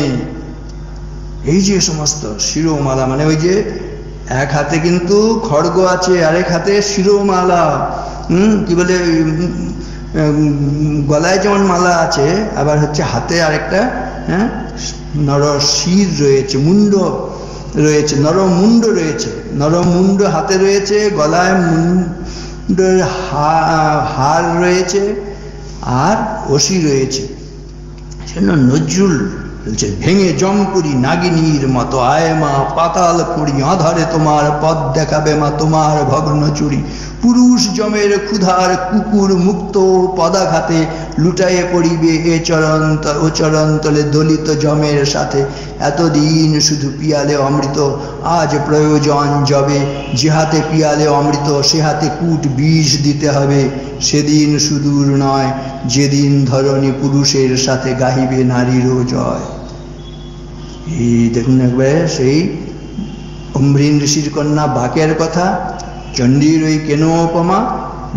এই যে সমস্ত শিরোমালা, মানে ওই যে এক হাতে কিন্তু খড়গ আছে, আরেক হাতে শিরোমালা, কি বলে, গলায় যেমন মালা আছে, আবার হচ্ছে হাতে আরেকটা নরশির রয়েছে, মুন্ড রয়েছে, নরমুন্ড রয়েছে, নরমুন্ড হাতে রয়েছে, গলায় মুন্ডের হার রয়েছে, আর অসি রয়েছে। সেজন্য নজরুল বলছে, ভেঙে জমপুরি নাগিনীর মতো আয় মা পাতাল পুরি, আধারে তোমার পদ দেখাবে মা তোমার ভগ্ন চুরি। পুরুষ জমের ক্ষুধার কুকুর মুক্ত পদাঘাতে লুটায়ে পড়িবে এ ও চরণতলে দলিত জমের সাথে। এতদিন শুধু পিয়ালে অমৃত, আজ প্রয়োজন যবে, যে হাতে পিয়ালে অমৃত সে হাতে কূট বিষ দিতে হবে। সেদিন সুদূর নয়, যেদিন ধরণী পুরুষের সাথে গাহিবে নারীরও জয়। এই দেখুন একবার সেই অমৃণ ঋষির কন্যা বাকের কথা, চণ্ডীর ওই কেনোপমা।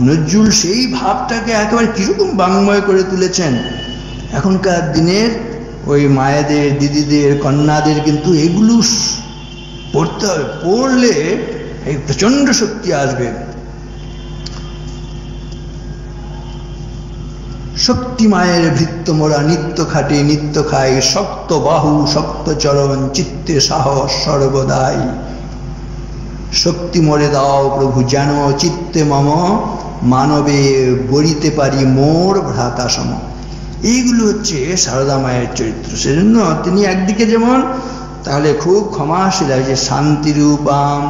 নজরুল সেই ভাবটাকে একেবারে কিরকম বাংময় করে তুলেছেন। এখনকার দিনের ওই মায়েদের, দিদিদের, কন্যাদের কিন্তু এগুলো পড়তে হবে, পড়লে এই প্রচন্ড শক্তি আসবে। শক্তি মায়ের ভৃত্য মোরা নিত্য খাটে নিত্য খাই, শক্ত বাহু শক্ত চরণ চিত্তে সাহস সর্বদাই। শক্তি মোরে দাও প্রভু যেন চিত্তে মম, মানবে বলিতে পারি মোর ভ্রাতা সম। এইগুলো হচ্ছে সারদা মায়ের চরিত্র। সেজন্য তিনি একদিকে যেমন তাহলে খুব ক্ষমাশীল, যে শান্তিরূপাম,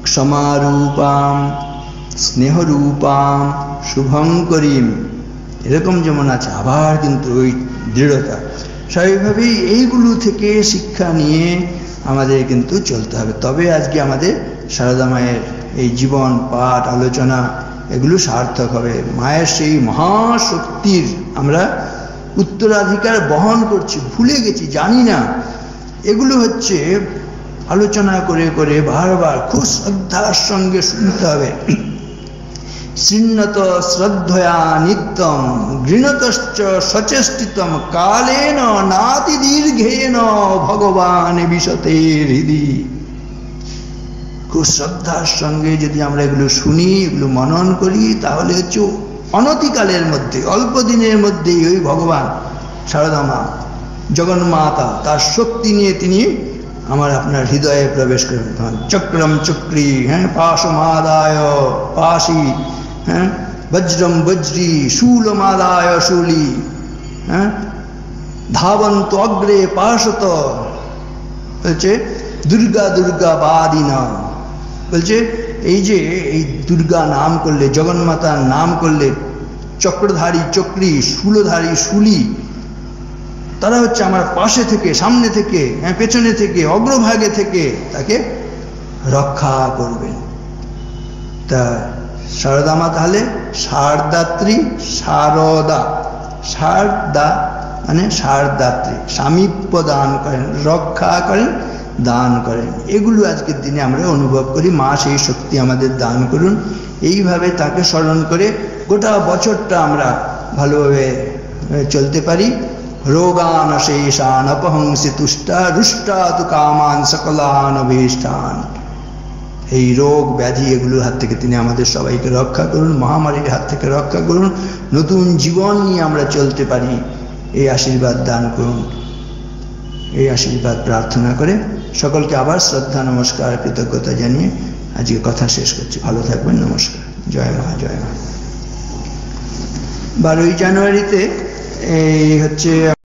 ক্ষমারূপাম, স্নেহরূপাম, শুভঙ্করীম, এরকম যেমন আছে, আবার কিন্তু ওই দৃঢ়তা। স্বাভাবিকভাবেই এইগুলো থেকে শিক্ষা নিয়ে আমাদের কিন্তু চলতে হবে। তবে আজকে আমাদের সারদা মায়ের এই জীবন পাঠ আলোচনা এগুলো সার্থক হবে। মায়ের সেই মহাশক্তির আমরা উত্তরাধিকার বহন করছি, ভুলে গেছি, জানি না। এগুলো হচ্ছে আলোচনা করে করে বারবার খুব শ্রদ্ধার সঙ্গে শুনতে হবে। শৃণ্যত শ্রদ্ধয়া নিত্যম গৃণতশ্চ সচেষ্টিতম কালেন নাতি দীর্ঘেন ভগবান বিশতে হৃদি। খুব শ্রদ্ধার সঙ্গে যদি আমরা এগুলো শুনি, এগুলো মনন করি, তাহলে হচ্ছে অনতিকালের মধ্যে, অল্প দিনের মধ্যেই ওই ভগবান সারদা মা জগন্মাতা তার শক্তি নিয়ে তিনি আমার আপনার হৃদয়ে প্রবেশ করেন। চক্রম চক্রী, হ্যাঁ, পাশমাদায় পাশি, হ্যাঁ, বজ্রম বজ্রি, শূলমাদায় শূলি, হ্যাঁ, ধাবন্ত অগ্রে পাশত, বলছে দুর্গা দুর্গা বাদিনা। বলছে এই যে এই দুর্গা নাম করলে, জগন্মাতার নাম করলে, চক্রধারী চক্রী, শূলধারী শূলি, তারা হচ্ছে আমার পাশে থেকে, সামনে থেকে, পেছনে থেকে, অগ্রভাগে থেকে তাকে রক্ষা করবেন। তা শারদা মা তাহলে শারদাত্রী, শারদা, শারদা মানে শারদাত্রী, সামীপ্য দান করেন, রক্ষা করেন, দান করেন। এগুলো আজকের দিনে আমরা অনুভব করি। মা সেই শক্তি আমাদের দান করুন। এইভাবে তাকে স্মরণ করে গোটা বছরটা আমরা ভালোভাবে চলতে পারি। রোগান শেষান অপহংসি তুষ্টা রুষ্টা তু কামান সকলান অভীষ্টান। এই রোগ ব্যাধি এগুলোর হাত থেকে তিনি আমাদের সবাইকে রক্ষা করুন, মহামারীর হাত থেকে রক্ষা করুন, নতুন জীবন নিয়ে আমরা চলতে পারি, এই আশীর্বাদ দান করুন। এই আশীর্বাদ প্রার্থনা করে সকলকে আবার শ্রদ্ধা নমস্কার কৃতজ্ঞতা জানিয়ে আজকে কথা শেষ করছি। ভালো থাকবেন, নমস্কার। জয় মা, জয় মা। 12ই জানুয়ারিতে এই হচ্ছে